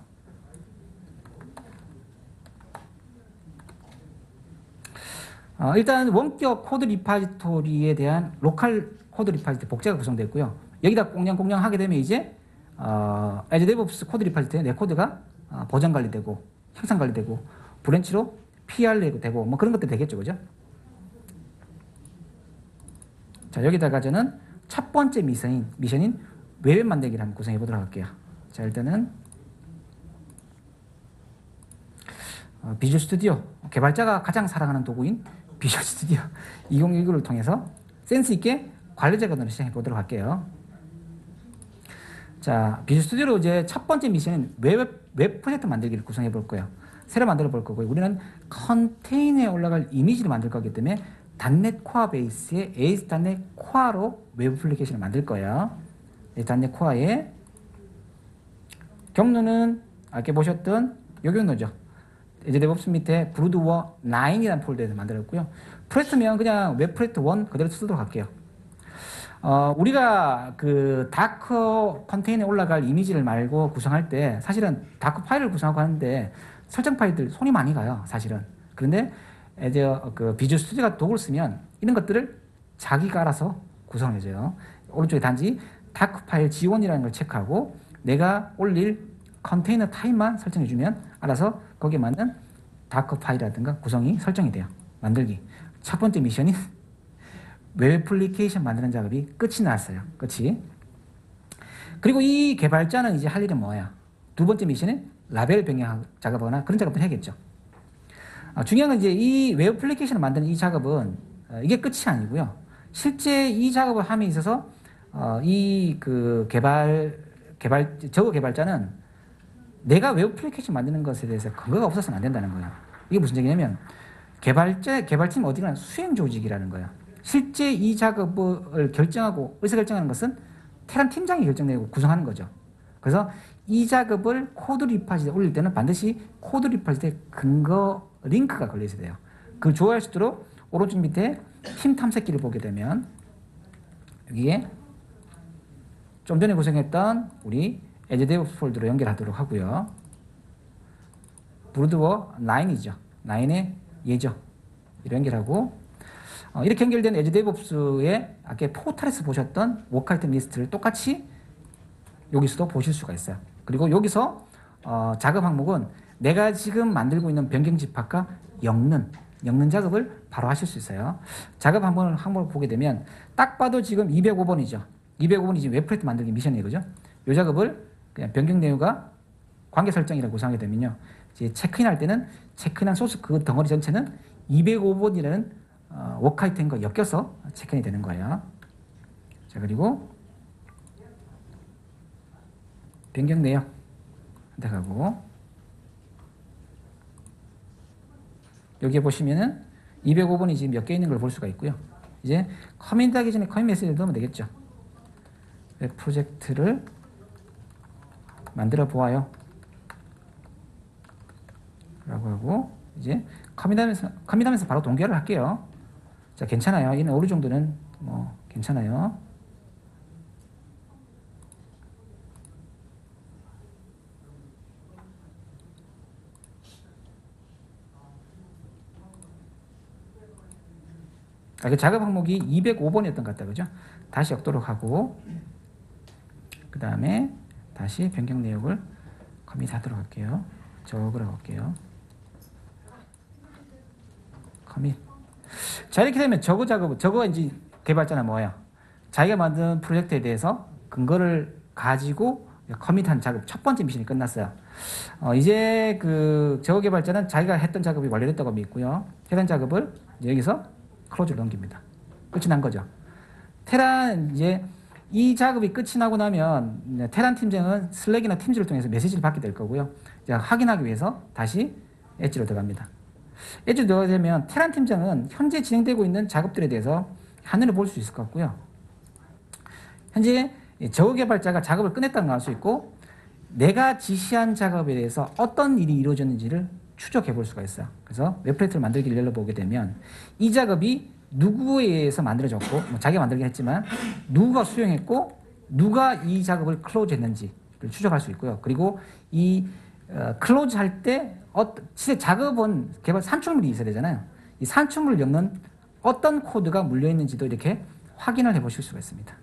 일단 원격 코드 리파지토리에 대한 로컬 코드 리파지토리 복제가 구성되어 있고요. 여기다 공룡 하게 되면 이제 Azure DevOps 코드 리파지토리에 내 코드가 보정 관리되고 향상 관리되고 브랜치로 PR 되고 뭐 그런 것들 되겠죠, 그죠? 자, 여기다가 저는 첫 번째 미션인 웹앱 만들기를 한번 구성해 보도록 할게요. 자, 일단은 비주얼 스튜디오 개발자가 가장 사랑하는 도구인 비주얼 스튜디오 2019를 통해서 센스 있게 관리 작업을 시작해 보도록 할게요. 자, 비주얼 스튜디오로 이제 첫 번째 미션은 웹 프로젝트 만들기를 구성해 볼 거예요. 새로 만들어 볼 거고요. 우리는 컨테이너에 올라갈 이미지를 만들 거기 때문에 .NET 코어 베이스의 AS.NET 코어로 웹 애플리케이션을 만들 거예요. .NET 코어의 경로는 아까 보셨던 요 경로죠. 이제 데브옵스 밑에 브루드워 9이라는 폴더에서 만들었고요. 프로젝트면 그냥 웹 프로젝트 1 그대로 쓰도록 할게요. 우리가 그 다커 컨테이너에 올라갈 이미지를 말고 구성할 때 사실은 다커 파일을 구성하고 하는데 설정 파일들 손이 많이 가요, 사실은. 그런데 이제 그 비주얼 스튜디오가 도구를 쓰면 이런 것들을 자기가 알아서 구성해줘요. 오른쪽에 단지 다크 파일 지원이라는 걸 체크하고 내가 올릴 컨테이너 타입만 설정해주면 알아서 거기에 맞는 다크 파일이라든가 구성이 설정이 돼요. 만들기. 첫 번째 미션이 웹 애플리케이션 만드는 작업이 끝이 났어요. 끝이. 그리고 이 개발자는 이제 할 일은 뭐야? 두 번째 미션은 라벨 변경 작업하거나 그런 작업을 해야겠죠. 중요한 건 이제 이 웹 애플리케이션을 만드는 이 작업은 이게 끝이 아니고요. 실제 이 작업을 함에 있어서 이 그 저거 개발자는 내가 웹 애플리케이션 만드는 것에 대해서 근거가 없어서는 안 된다는 거예요. 이게 무슨 얘기냐면 개발팀 어디가나 수행 조직이라는 거예요. 실제 이 작업을 결정하고 의사결정하는 것은 테란 팀장이 결정내고 구성하는 거죠. 그래서 이 작업을 코드 리파지에 올릴 때는 반드시 코드 리파지에 근거 링크가 걸려 있어야 돼요. 그걸 좋아할 수 있도록 오른쪽 밑에 팀 탐색기를 보게 되면 여기에 좀 전에 구성했던 우리 에즈 데브옵스 폴더로 연결하도록 하고요. 브루드워 9이죠. 9의 예죠. 이렇게 연결하고 이렇게 연결된 에즈 데브옵스의 아까 포털에서 보셨던 워크 아이템 리스트를 똑같이 여기서도 보실 수가 있어요. 그리고 여기서 작업 항목은 내가 지금 만들고 있는 변경 집합과 엮는 작업을 바로 하실 수 있어요. 작업 항목을 보게 되면 딱 봐도 지금 205번이죠. 205번이 지금 웹프레트 만들기 미션이에요. 그죠? 이 작업을 그냥 변경 내용과 관계 설정이라고 구성하게 되면요. 이제 체크인할 때는 체크인한 소스 그 덩어리 전체는 205번이라는 워크 아이템과 엮여서 체크인이 되는 거예요. 자, 그리고 변경 내역 선택하고 여기에 보시면은 205번이 지금 몇 개 있는 걸 볼 수가 있고요. 이제 커밋 하기 전에 커밋 메시지를 넣으면 되겠죠. 웹 프로젝트를 만들어 보아요. 라고 하고 이제 커밋하면서 바로 동결을 할게요. 자, 괜찮아요. 얘는 어느 정도는 뭐 괜찮아요. 그 작업 항목이 205번이었던 것 같다. 그죠? 다시 엮도록 하고 그 다음에 다시 변경 내역을 커밋하도록 할게요. 적으러 갈게요. 커밋. 자, 이렇게 되면 저거 이제 개발자는 뭐예요? 자기가 만든 프로젝트에 대해서 근거를 가지고 커밋한 작업 첫 번째 미션이 끝났어요. 이제 저거 개발자는 자기가 했던 작업이 완료됐다고 믿고요. 해당 작업을 여기서 클로즈를 넘깁니다. 끝이 난 거죠. 테란 이제 이 작업이 끝이 나고 나면 테란 팀장은 슬랙이나 팀즈를 통해서 메시지를 받게 될 거고요. 이제 확인하기 위해서 다시 엣지로 들어갑니다. 엣지로 들어가게 되면 테란 팀장은 현재 진행되고 있는 작업들에 대해서 한눈에 볼 수 있을 것 같고요. 현재 저그 개발자가 작업을 끝냈다는 걸 알 수 있고 내가 지시한 작업에 대해서 어떤 일이 이루어졌는지를 추적해 볼 수가 있어요. 그래서 웹프레트를 만들기를 열어보게 되면 이 작업이 누구에 의해서 만들어졌고 자기가 만들긴 했지만 누가 수행했고 누가 이 작업을 클로즈 했는지를 추적할 수 있고요. 그리고 이 클로즈 할 때 실제 작업은 개발 산출물이 있어야 되잖아요. 이 산출물을 엮는 어떤 코드가 물려 있는지도 이렇게 확인을 해 보실 수가 있습니다.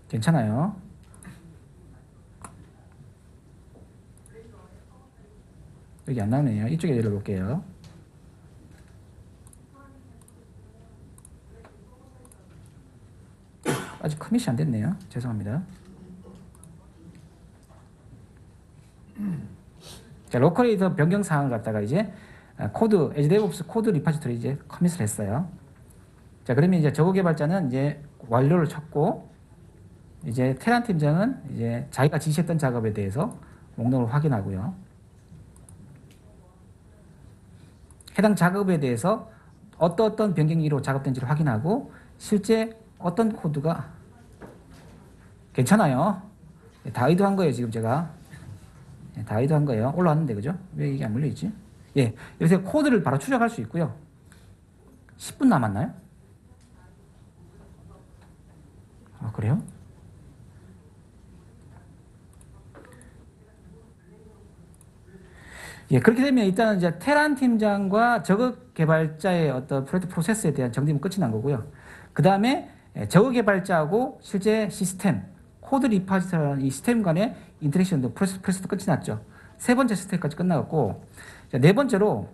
괜찮아요. 여기 안 나오네요. 이쪽에 열어볼게요. 아직 커밋이 안 됐네요. 죄송합니다. 자, 로컬에서 변경 사항을 갖다가 이제 코드, 에즈 데브옵스 코드 리파지토리 이제 커밋을 했어요. 자, 그러면 이제 저거 개발자는 이제 완료를 쳤고, 이제 테란 팀장은 이제 자기가 지시했던 작업에 대해서 목록을 확인하고요. 해당 작업에 대해서 어떤 변경이로 작업된지를 확인하고 실제 어떤 코드가 괜찮아요. 다 의도한 거예요. 지금 제가 다 의도한 거예요. 올라왔는데 그죠? 왜 이게 안 물려있지? 예, 여기서 코드를 바로 추적할 수 있고요. 10분 남았나요? 아, 그래요? 예, 그렇게 되면 일단은 이제 테란 팀장과 저그 개발자의 어떤 프로젝트 프로세스에 대한 정리는 끝이 난 거고요. 그 다음에 저그 개발자하고 실제 시스템, 코드 리파지터라는 이 시스템 간의 인터랙션도 프로세스도 끝이 났죠. 세 번째 스텝까지 끝나갔고, 네 번째로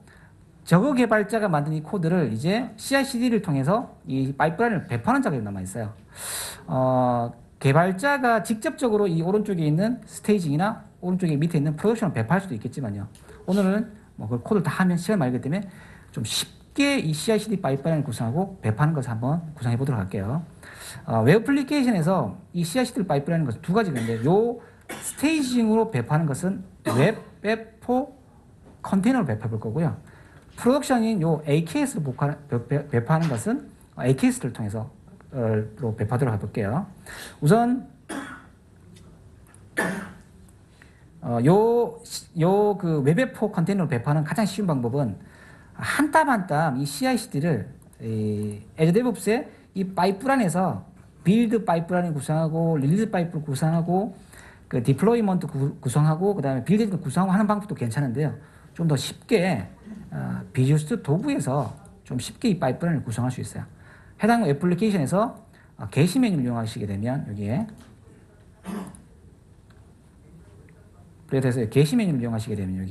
저그 개발자가 만든 이 코드를 이제 CI/CD를 통해서 이 파이프라인을 배포하는 작업이 남아 있어요. 개발자가 직접적으로 이 오른쪽에 있는 스테이징이나 오른쪽에 밑에 있는 프로덕션을 배포할 수도 있겠지만요. 오늘은 뭐 그 코드를 다 하면 시간 많이 걸기 때문에 좀 쉽게 이 CI/CD 파이프라인을 구성하고 배포하는 것을 한번 구성해 보도록 할게요. 웹 애플리케이션에서 이 CI/CD 파이프라인은 것은 두 가지가 있는데, 요 스테이징으로 배포하는 것은 웹 배포 컨테이너로 배포해 볼 거고요. 프로덕션인 요 AKS로 배포하는 것은 AKS를 통해서 배포하도록 해볼게요. 우선 그 웹4 컨테이너로 배포하는 가장 쉬운 방법은 한 땀 한 땀 이 CI/CD를 애저 데브옵스의 이 파이프라인에서 빌드 파이프라인을 구성하고 릴리즈 파이프를 구성하고 그 디플로이먼트 구성하고 그 다음에 빌드 구성하고 하는 방법도 괜찮은데요. 좀 더 쉽게 비주얼 스튜디오 도구에서 좀 쉽게 이 파이프라인을 구성할 수 있어요. 해당 애플리케이션에서 게시 메뉴를 이용하시게 되면 여기에 그래서 게시 메뉴를 이용하시게 되면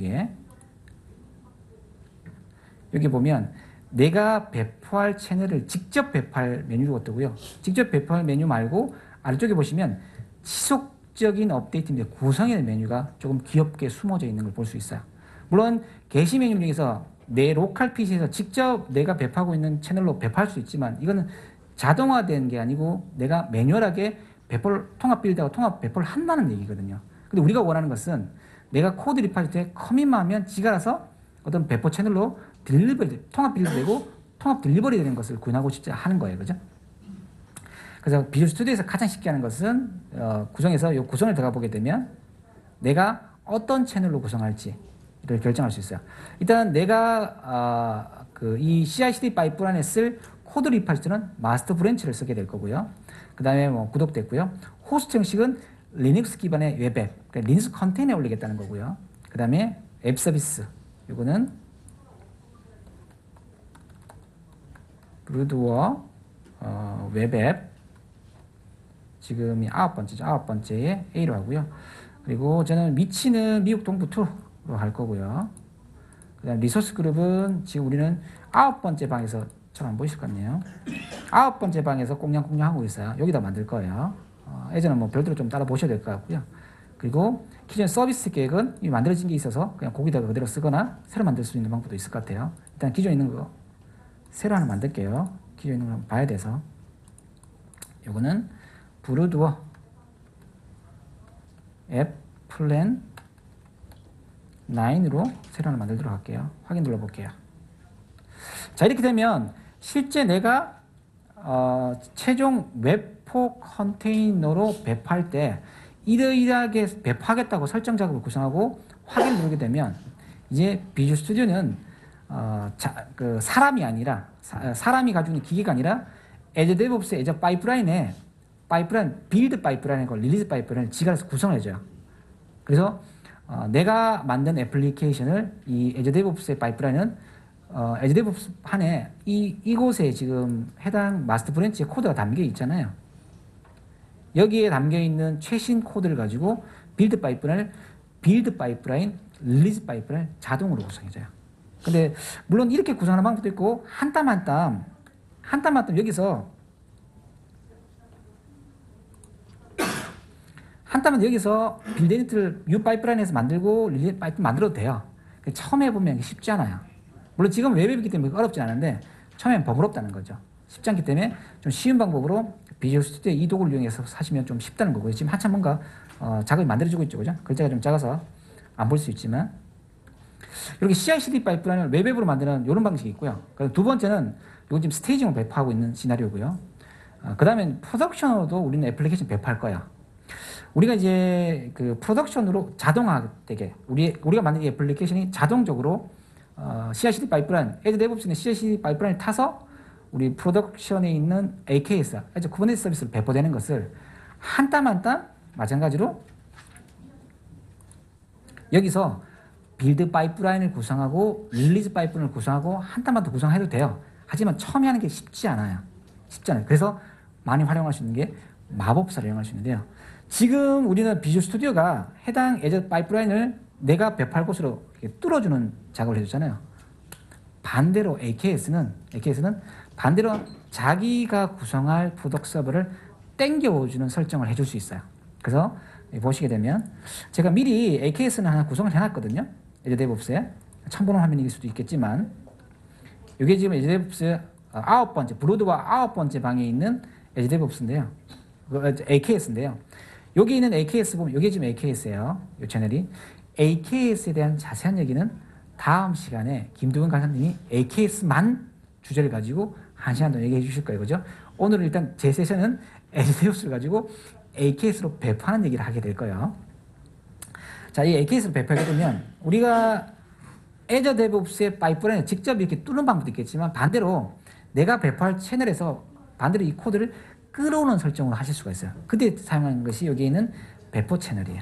여기 보면 내가 배포할 채널을 직접 배포할 메뉴가 뜨고요. 직접 배포할 메뉴 말고 아래쪽에 보시면 지속적인 업데이트 및 구성의 메뉴가 조금 귀엽게 숨어져 있는 걸 볼 수 있어요. 물론 게시 메뉴 중에서 내 로컬 PC에서 직접 내가 배포하고 있는 채널로 배포할 수 있지만 이거는 자동화된 게 아니고 내가 매뉴얼하게 통합 빌드하고 통합 배포를 한다는 얘기거든요. 근데 우리가 원하는 것은 내가 코드 리파지터에 커밋만 하면 지가 알아서 어떤 배포 채널로 통합 빌드되고 통합 딜리버리 되는 것을 구현하고 싶지 하는 거예요. 그죠? 그래서 비주얼 스튜디오에서 가장 쉽게 하는 것은 구성에서 이 구성을 들어가 보게 되면 내가 어떤 채널로 구성할지를 결정할 수 있어요. 일단 내가 이 CI/CD 파이프라인에 쓸 코드 리파지터는 마스터 브랜치를 쓰게 될 거고요. 그 다음에 뭐 구독됐고요. 호스트 형식은 리눅스 기반의 웹앱, 그러니까 리눅스 컨테이너에 올리겠다는 거고요. 그 다음에 앱 서비스, 이거는 브루드워 웹앱, 지금이 9번째죠. 9번째에 A로 하고요. 그리고 저는 위치는 미국 동부 2로 할 거고요. 그 다음 리소스 그룹은 지금 우리는 9번째 방에서 잘 안 보이실 것 같네요. 9번째 방에서 꽁냥꽁냥 하고 있어요. 여기다 만들 거예요. 예전에 뭐 별도로 좀 따라 보셔야 될 것 같고요. 그리고 기존 서비스 계획은 이미 만들어진 게 있어서 그냥 거기다가 그대로 쓰거나 새로 만들 수 있는 방법도 있을 것 같아요. 일단 기존에 있는 거 새로 하나 만들게요. 기존에 있는 거 한번 봐야 돼서. 요거는 브루드워 앱 플랜 9으로 새로 하나 만들도록 할게요. 확인 눌러볼게요. 자, 이렇게 되면 실제 내가 최종 웹4 컨테이너로 배포할 때 이러이러하게 배포하겠다고 설정 작업을 구성하고 확인 누르게 되면 이제 비주얼 스튜디오는 사람이 아니라 사람이 가지고 있는 기계가 아니라 애저 데브옵스 애저 파이프라인 빌드 파이프라인과 릴리즈 파이프라인을 지가 알아서 구성을 해줘요. 그래서 내가 만든 애플리케이션을 이 애저 데브옵스의 파이프라인은 애저 데브옵스 안에 이곳에 지금 해당 마스터 브랜치의 코드가 담겨 있잖아요. 여기에 담겨 있는 최신 코드를 가지고 빌드 파이프라인, 릴리즈 파이프라인 자동으로 구성해줘요. 근데 물론 이렇게 구성하는 방법도 있고 한 땀 한 땀 여기서 빌드 유닛을 U 파이프라인에서 만들고 릴리즈 파이프 만들어도 돼요. 처음 해보면 쉽지 않아요. 물론 지금 웹이기 때문에 어렵지 않은데 처음엔 번거롭다는 거죠. 쉽지 않기 때문에 좀 쉬운 방법으로 비주얼 스튜디오 이 도구를 이용해서 사시면 좀 쉽다는 거고요. 지금 한참 뭔가 작업이 만들어지고 있죠. 그죠? 글자가 좀 작아서 안 볼 수 있지만 이렇게 CI/CD 파이프라인을 웹앱으로 만드는 이런 방식이 있고요. 두 번째는 이건 지금 스테이징으로 배포하고 있는 시나리오고요. 그 다음에 프로덕션으로도 우리는 애플리케이션 배포할 거야. 우리가 이제 그 프로덕션으로 자동화되게 우리가 만든 이 애플리케이션이 자동적으로 CI/CD 파이프라인, 애저 데브옵스는 CI/CD 파이프라인을 타서 우리 프로덕션에 있는 AKS, 쿠버네티스 서비스를 배포되는 것을 한 땀 한 땀 마찬가지로 여기서 빌드 파이프라인을 구성하고 릴리즈 파이프라인을 구성하고 한 단만 더 구성해도 돼요. 하지만 처음에 하는 게 쉽지 않아요. 쉽지 않아요. 그래서 많이 활용할 수 있는 게 마법사를 이용할 수 있는데요. 지금 우리는 비주얼 스튜디오가 해당 에저 파이프라인을 내가 배포할 곳으로 뚫어주는 작업을 해주잖아요. 반대로 AKS는 반대로 자기가 구성할 프로덕트 서버를 땡겨주는 설정을 해줄 수 있어요. 그래서 보시게 되면 제가 미리 AKS는 하나 구성을 해놨거든요. 에저 데브옵스에 첨부는 화면일 수도 있겠지만 이게 지금 에저 데브옵스의 9번째 브로드와 9번째 방에 있는 에저 데브옵스인데요. AKS인데요. 여기 있는 AKS 보면 이게 지금 AKS예요. 이 채널이 AKS에 대한 자세한 얘기는 다음 시간에 김두근 강사님이 AKS만 주제를 가지고 1시간 동안 얘기해 주실 거예요. 그죠? 오늘은 일단 제 세션은 에저 데브옵스를 가지고 AKS로 배포하는 얘기를 하게 될 거예요. 자, 이 AKS로 배포하게 되면 우리가 에저 데브옵스의 파이프라인을 직접 이렇게 뚫는 방법도 있겠지만 반대로 내가 배포할 채널에서 반대로 이 코드를 끌어오는 설정으로 하실 수가 있어요. 그때 사용하는 것이 여기 있는 배포 채널이에요.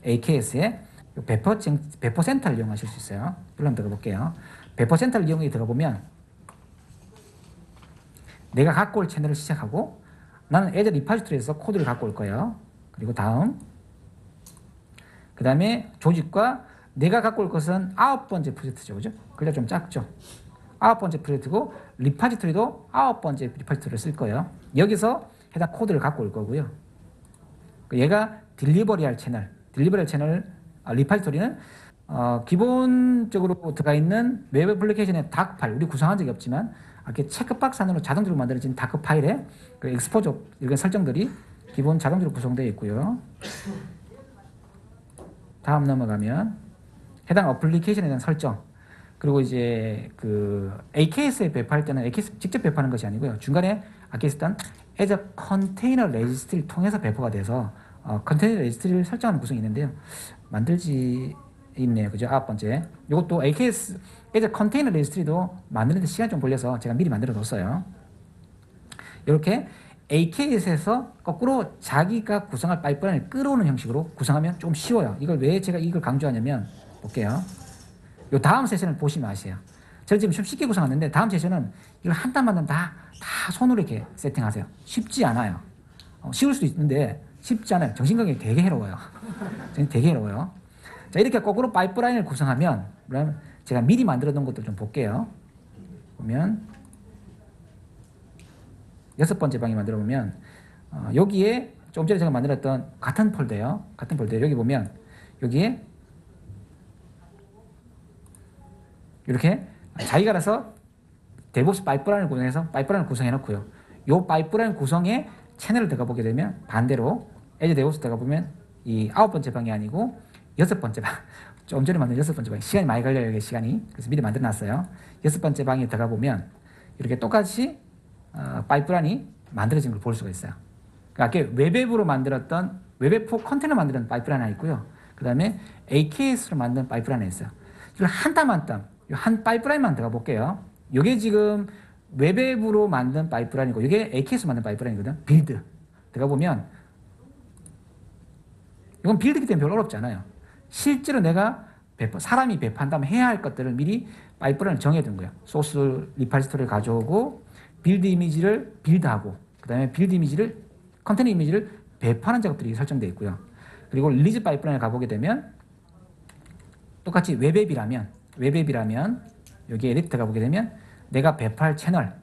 AKS의 배포 센터를 이용하실 수 있어요. 불러 한번 들어가 볼게요. 배포 센터를 이용해 들어가 보면 내가 갖고 올 채널을 시작하고 나는 에저 리파지토리에서 코드를 갖고 올 거예요. 그리고 다음 그 다음에 조직과 내가 갖고 올 것은 9번째 프로젝트죠. 그죠? 글자 좀 작죠? 9번째 프로젝트고 리파지토리도 9번째 리파지토리를 쓸 거예요. 여기서 해당 코드를 갖고 올 거고요. 얘가 딜리버리할 채널 리파지토리는 기본적으로 들어가 있는 웹 애플리케이션의 다크 파일, 우리 구성한 적이 없지만 이렇게 체크박스 안으로 자동적으로 만들어진 다크 파일에 그 엑스포저 이런 설정들이 기본 자동적으로 구성되어 있고요. 다음 넘어가면 해당 어플리케이션에 대한 설정, 그리고 이제 그 AKS에 배포할 때는 AKS 직접 배포하는 것이 아니고요. 중간에 아까 있었던 as a container registry를 통해서 배포가 돼서 컨테이너 레지스트리를 설정하는 구성이 있는데요. 만들지 있네요. 그죠? 9번째. 이것도 AKS as a container registry도 만드는데 시간이 좀 걸려서 제가 미리 만들어 뒀어요. 이렇게 AKS에서 거꾸로 자기가 구성할 파이프라인을 끌어오는 형식으로 구성하면 좀 쉬워요. 이걸 왜 제가 이걸 강조하냐면 볼게요. 요 다음 세션을 보시면 아세요. 저는 지금 좀 쉽게 구성하는데 다음 세션은 이걸 한 단만 다 손으로 이렇게 세팅하세요. 쉽지 않아요. 쉬울 수도 있는데 쉽지 않아요. 정신건강이 되게 해로워요. 되게 해로워요. 자, 이렇게 거꾸로 파이프라인을 구성하면 제가 미리 만들어 놓은 것들 좀 볼게요. 보면 6번째 방에 만들어 보면 여기에 조금 전에 제가 만들었던 같은 폴더예요. 같은 폴더 여기 보면 여기에 이렇게 자기가 알아서 데브옵스 파이프라인을 구성해 놓고요. 이 파이프라인 구성에 채널을 들어가 보게 되면 반대로 에저 데브옵스 들어가 보면 이 9번째 방이 아니고 6번째 방, 좀 전에 만든 6번째 방, 시간이 많이 걸려요. 이게 시간이. 그래서 미리 만들어 놨어요. 6번째 방에 들어가 보면 이렇게 똑같이 파이프라인이 만들어진 걸 볼 수가 있어요. 그러니까 웹앱으로 만들었던 웹앱4 컨테이너 만드는 파이프라인 하나 있고요. 그 다음에 AKS로 만든 파이프라인 하나 있어요. 이걸 한 땀 한 땀, 한 파이프라인만 들어가 볼게요. 이게 지금 웹앱으로 만든 파이프라인이고 이게 AKS로 만든 파이프라인이거든. 빌드. 들어가 보면 이건 빌드이기 때문에 별로 어렵지 않아요. 실제로 내가 사람이 배포한다면 해야 할 것들을 미리 파이프라인을 정해둔 거예요. 소스 리파지토리를 가져오고 빌드 이미지를 빌드하고 그 다음에 빌드 이미지를 컨테이너 이미지를 배포하는 작업들이 설정되어 있고요. 그리고 릴리즈 파이프라인을 가보게 되면 똑같이 웹앱이라면 여기 에디트 가보게 되면 내가 배포할 채널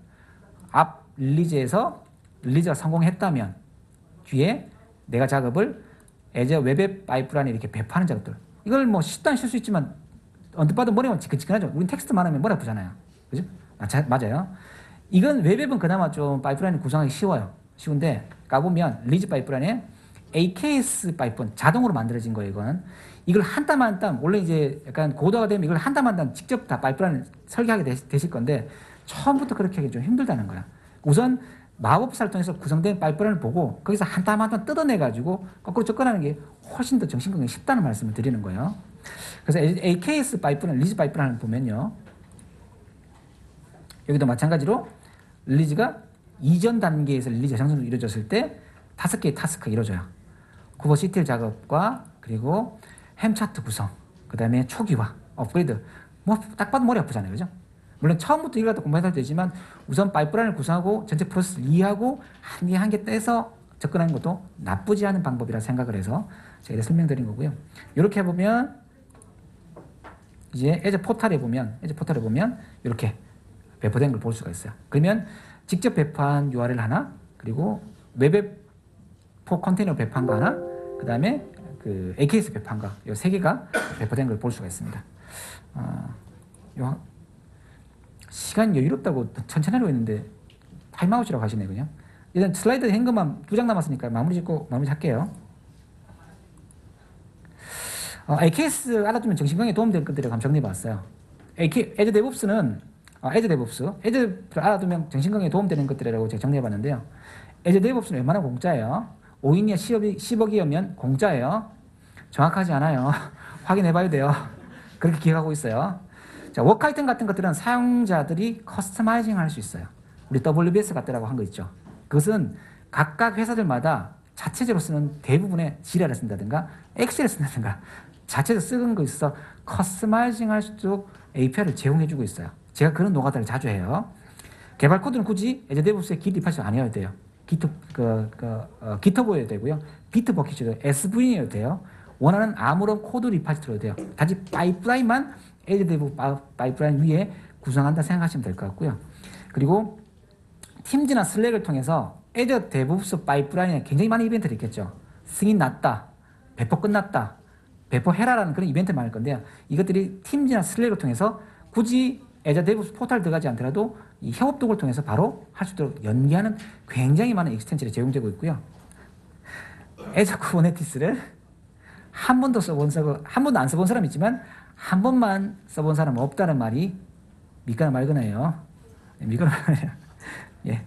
앞 릴리즈에서 릴리즈가 성공했다면 뒤에 내가 작업을 에저 웹앱 파이프라인에 이렇게 배포하는 작업들. 이걸 뭐 쉽다 쉴 수 있지만 언뜻 봐도 머리가 지끈지끈하죠. 우린 텍스트만 하면 머리 아프잖아요. 그죠? 맞아요. 이건 웹앱은 그나마 좀 파이프라인을 구성하기 쉬운데 까보면 릴리즈 파이프라인에 AKS 파이프는 자동으로 만들어진 거예요. 이걸 한 땀 한 땀 원래 이제 약간 고도가 되면 이걸 한 땀 한 땀 직접 다 파이프라인을 설계하게 되실 건데 처음부터 그렇게 하기 좀 힘들다는 거야. 우선 마법사를 통해서 구성된 파이프라인을 보고 거기서 한 땀 한 땀 뜯어내가지고 거꾸로 접근하는 게 훨씬 더 정신건강에 쉽다는 말씀을 드리는 거예요. 그래서 AKS 파이프라인, 릴리즈 파이프라인을 보면요. 여기도 마찬가지로 릴리즈가 이전 단계에서 릴리즈 정상적으로 이루어졌을 때 5개의 타스크가 이루어져요. 쿠버시틸 작업과 그리고 햄 차트 구성, 그 다음에 초기화, 업그레이드. 뭐 딱 봐도 머리 아프잖아요, 그죠? 물론 처음부터 이걸 갖다 공부해도 되지만 우선 파이프라인을 구성하고 전체 프로세스를 이해하고 한 개 한 개 떼서 접근하는 것도 나쁘지 않은 방법이라 생각을 해서 제가 설명드린 거고요. 이렇게 보면 이제 애저 포탈에 보면 이렇게 배포된 걸 볼 수가 있어요. 그러면 직접 배포한 URL 하나, 그리고 웹 컨테이너 배포한 거 하나, 그 다음에 그 AKS 배포한 거, 이 세 개가 배포된 걸 볼 수가 있습니다. 시간 여유롭다고 천천히 하려고 했는데 타임아웃이라고 하시네요, 그냥. 일단 슬라이드 한 것만 2장 남았으니까 마무리 할게요. AKS 알아두면 정신건강에 도움될 것들을 한번 정리해봤어요. Azure DevOps는 Azure를 알아두면 정신건강에 도움되는 것들이라고 제가 정리해봤는데요. Azure DevOps는 웬만하면 공짜예요. 5인이야 10억이면 공짜예요. 정확하지 않아요. 확인해봐야 돼요. 그렇게 기억하고 있어요. 자, 워크 아이템 같은 것들은 사용자들이 커스터마이징 할 수 있어요. 우리 WBS 같다라고 한 거 있죠. 그것은 각각 회사들마다 자체적으로 쓰는 대부분의 지라를 쓴다든가 엑셀을 쓴다든가 자체적으로 쓰는 거 있어 커스터마이징 할 수 있도록 API를 제공해주고 있어요. 제가 그런 노가다를 자주 해요. 개발 코드는 굳이 Azure DevOps에 Git 리파시 안 해야 돼요. GitHub여야 되고요. 비트버킷이도 SVN이어도 돼요. 원하는 아무런 코드 리파지터로 돼요. 단지 파이프라인만 Azure DevOps 파이프라인 위에 구성한다 생각하시면 될 것 같고요. 그리고 팀즈나 슬랙을 통해서 Azure DevOps 파이프라인에 굉장히 많은 이벤트들이 있겠죠. 승인 났다, 배포 끝났다, 배포해라라는 그런 이벤트 많을 건데요. 이것들이 팀즈나 슬랙을 통해서 굳이 Azure DevOps 포털 들어가지 않더라도 이 협업 도구를 통해서 바로 할 수 있도록 연계하는 굉장히 많은 익스텐션이 제공되고 있고요. Azure Kubernetes를 한 번도 안 써본 사람 있지만 한 번만 써본 사람은 없다는 말이 믿거나 말거나예요. 믿거나 말거나요. 예.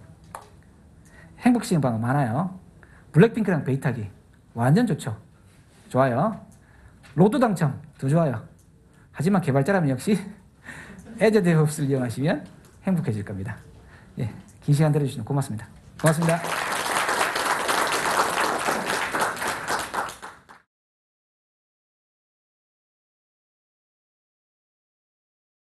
행복시키는 방법 많아요. 블랙핑크랑 베이타기 완전 좋죠. 좋아요. 로또 당첨 더 좋아요. 하지만 개발자라면 역시 Azure DevOps를 이용하시면 행복해질 겁니다. 예, 긴 시간 들어주시면 고맙습니다. 고맙습니다.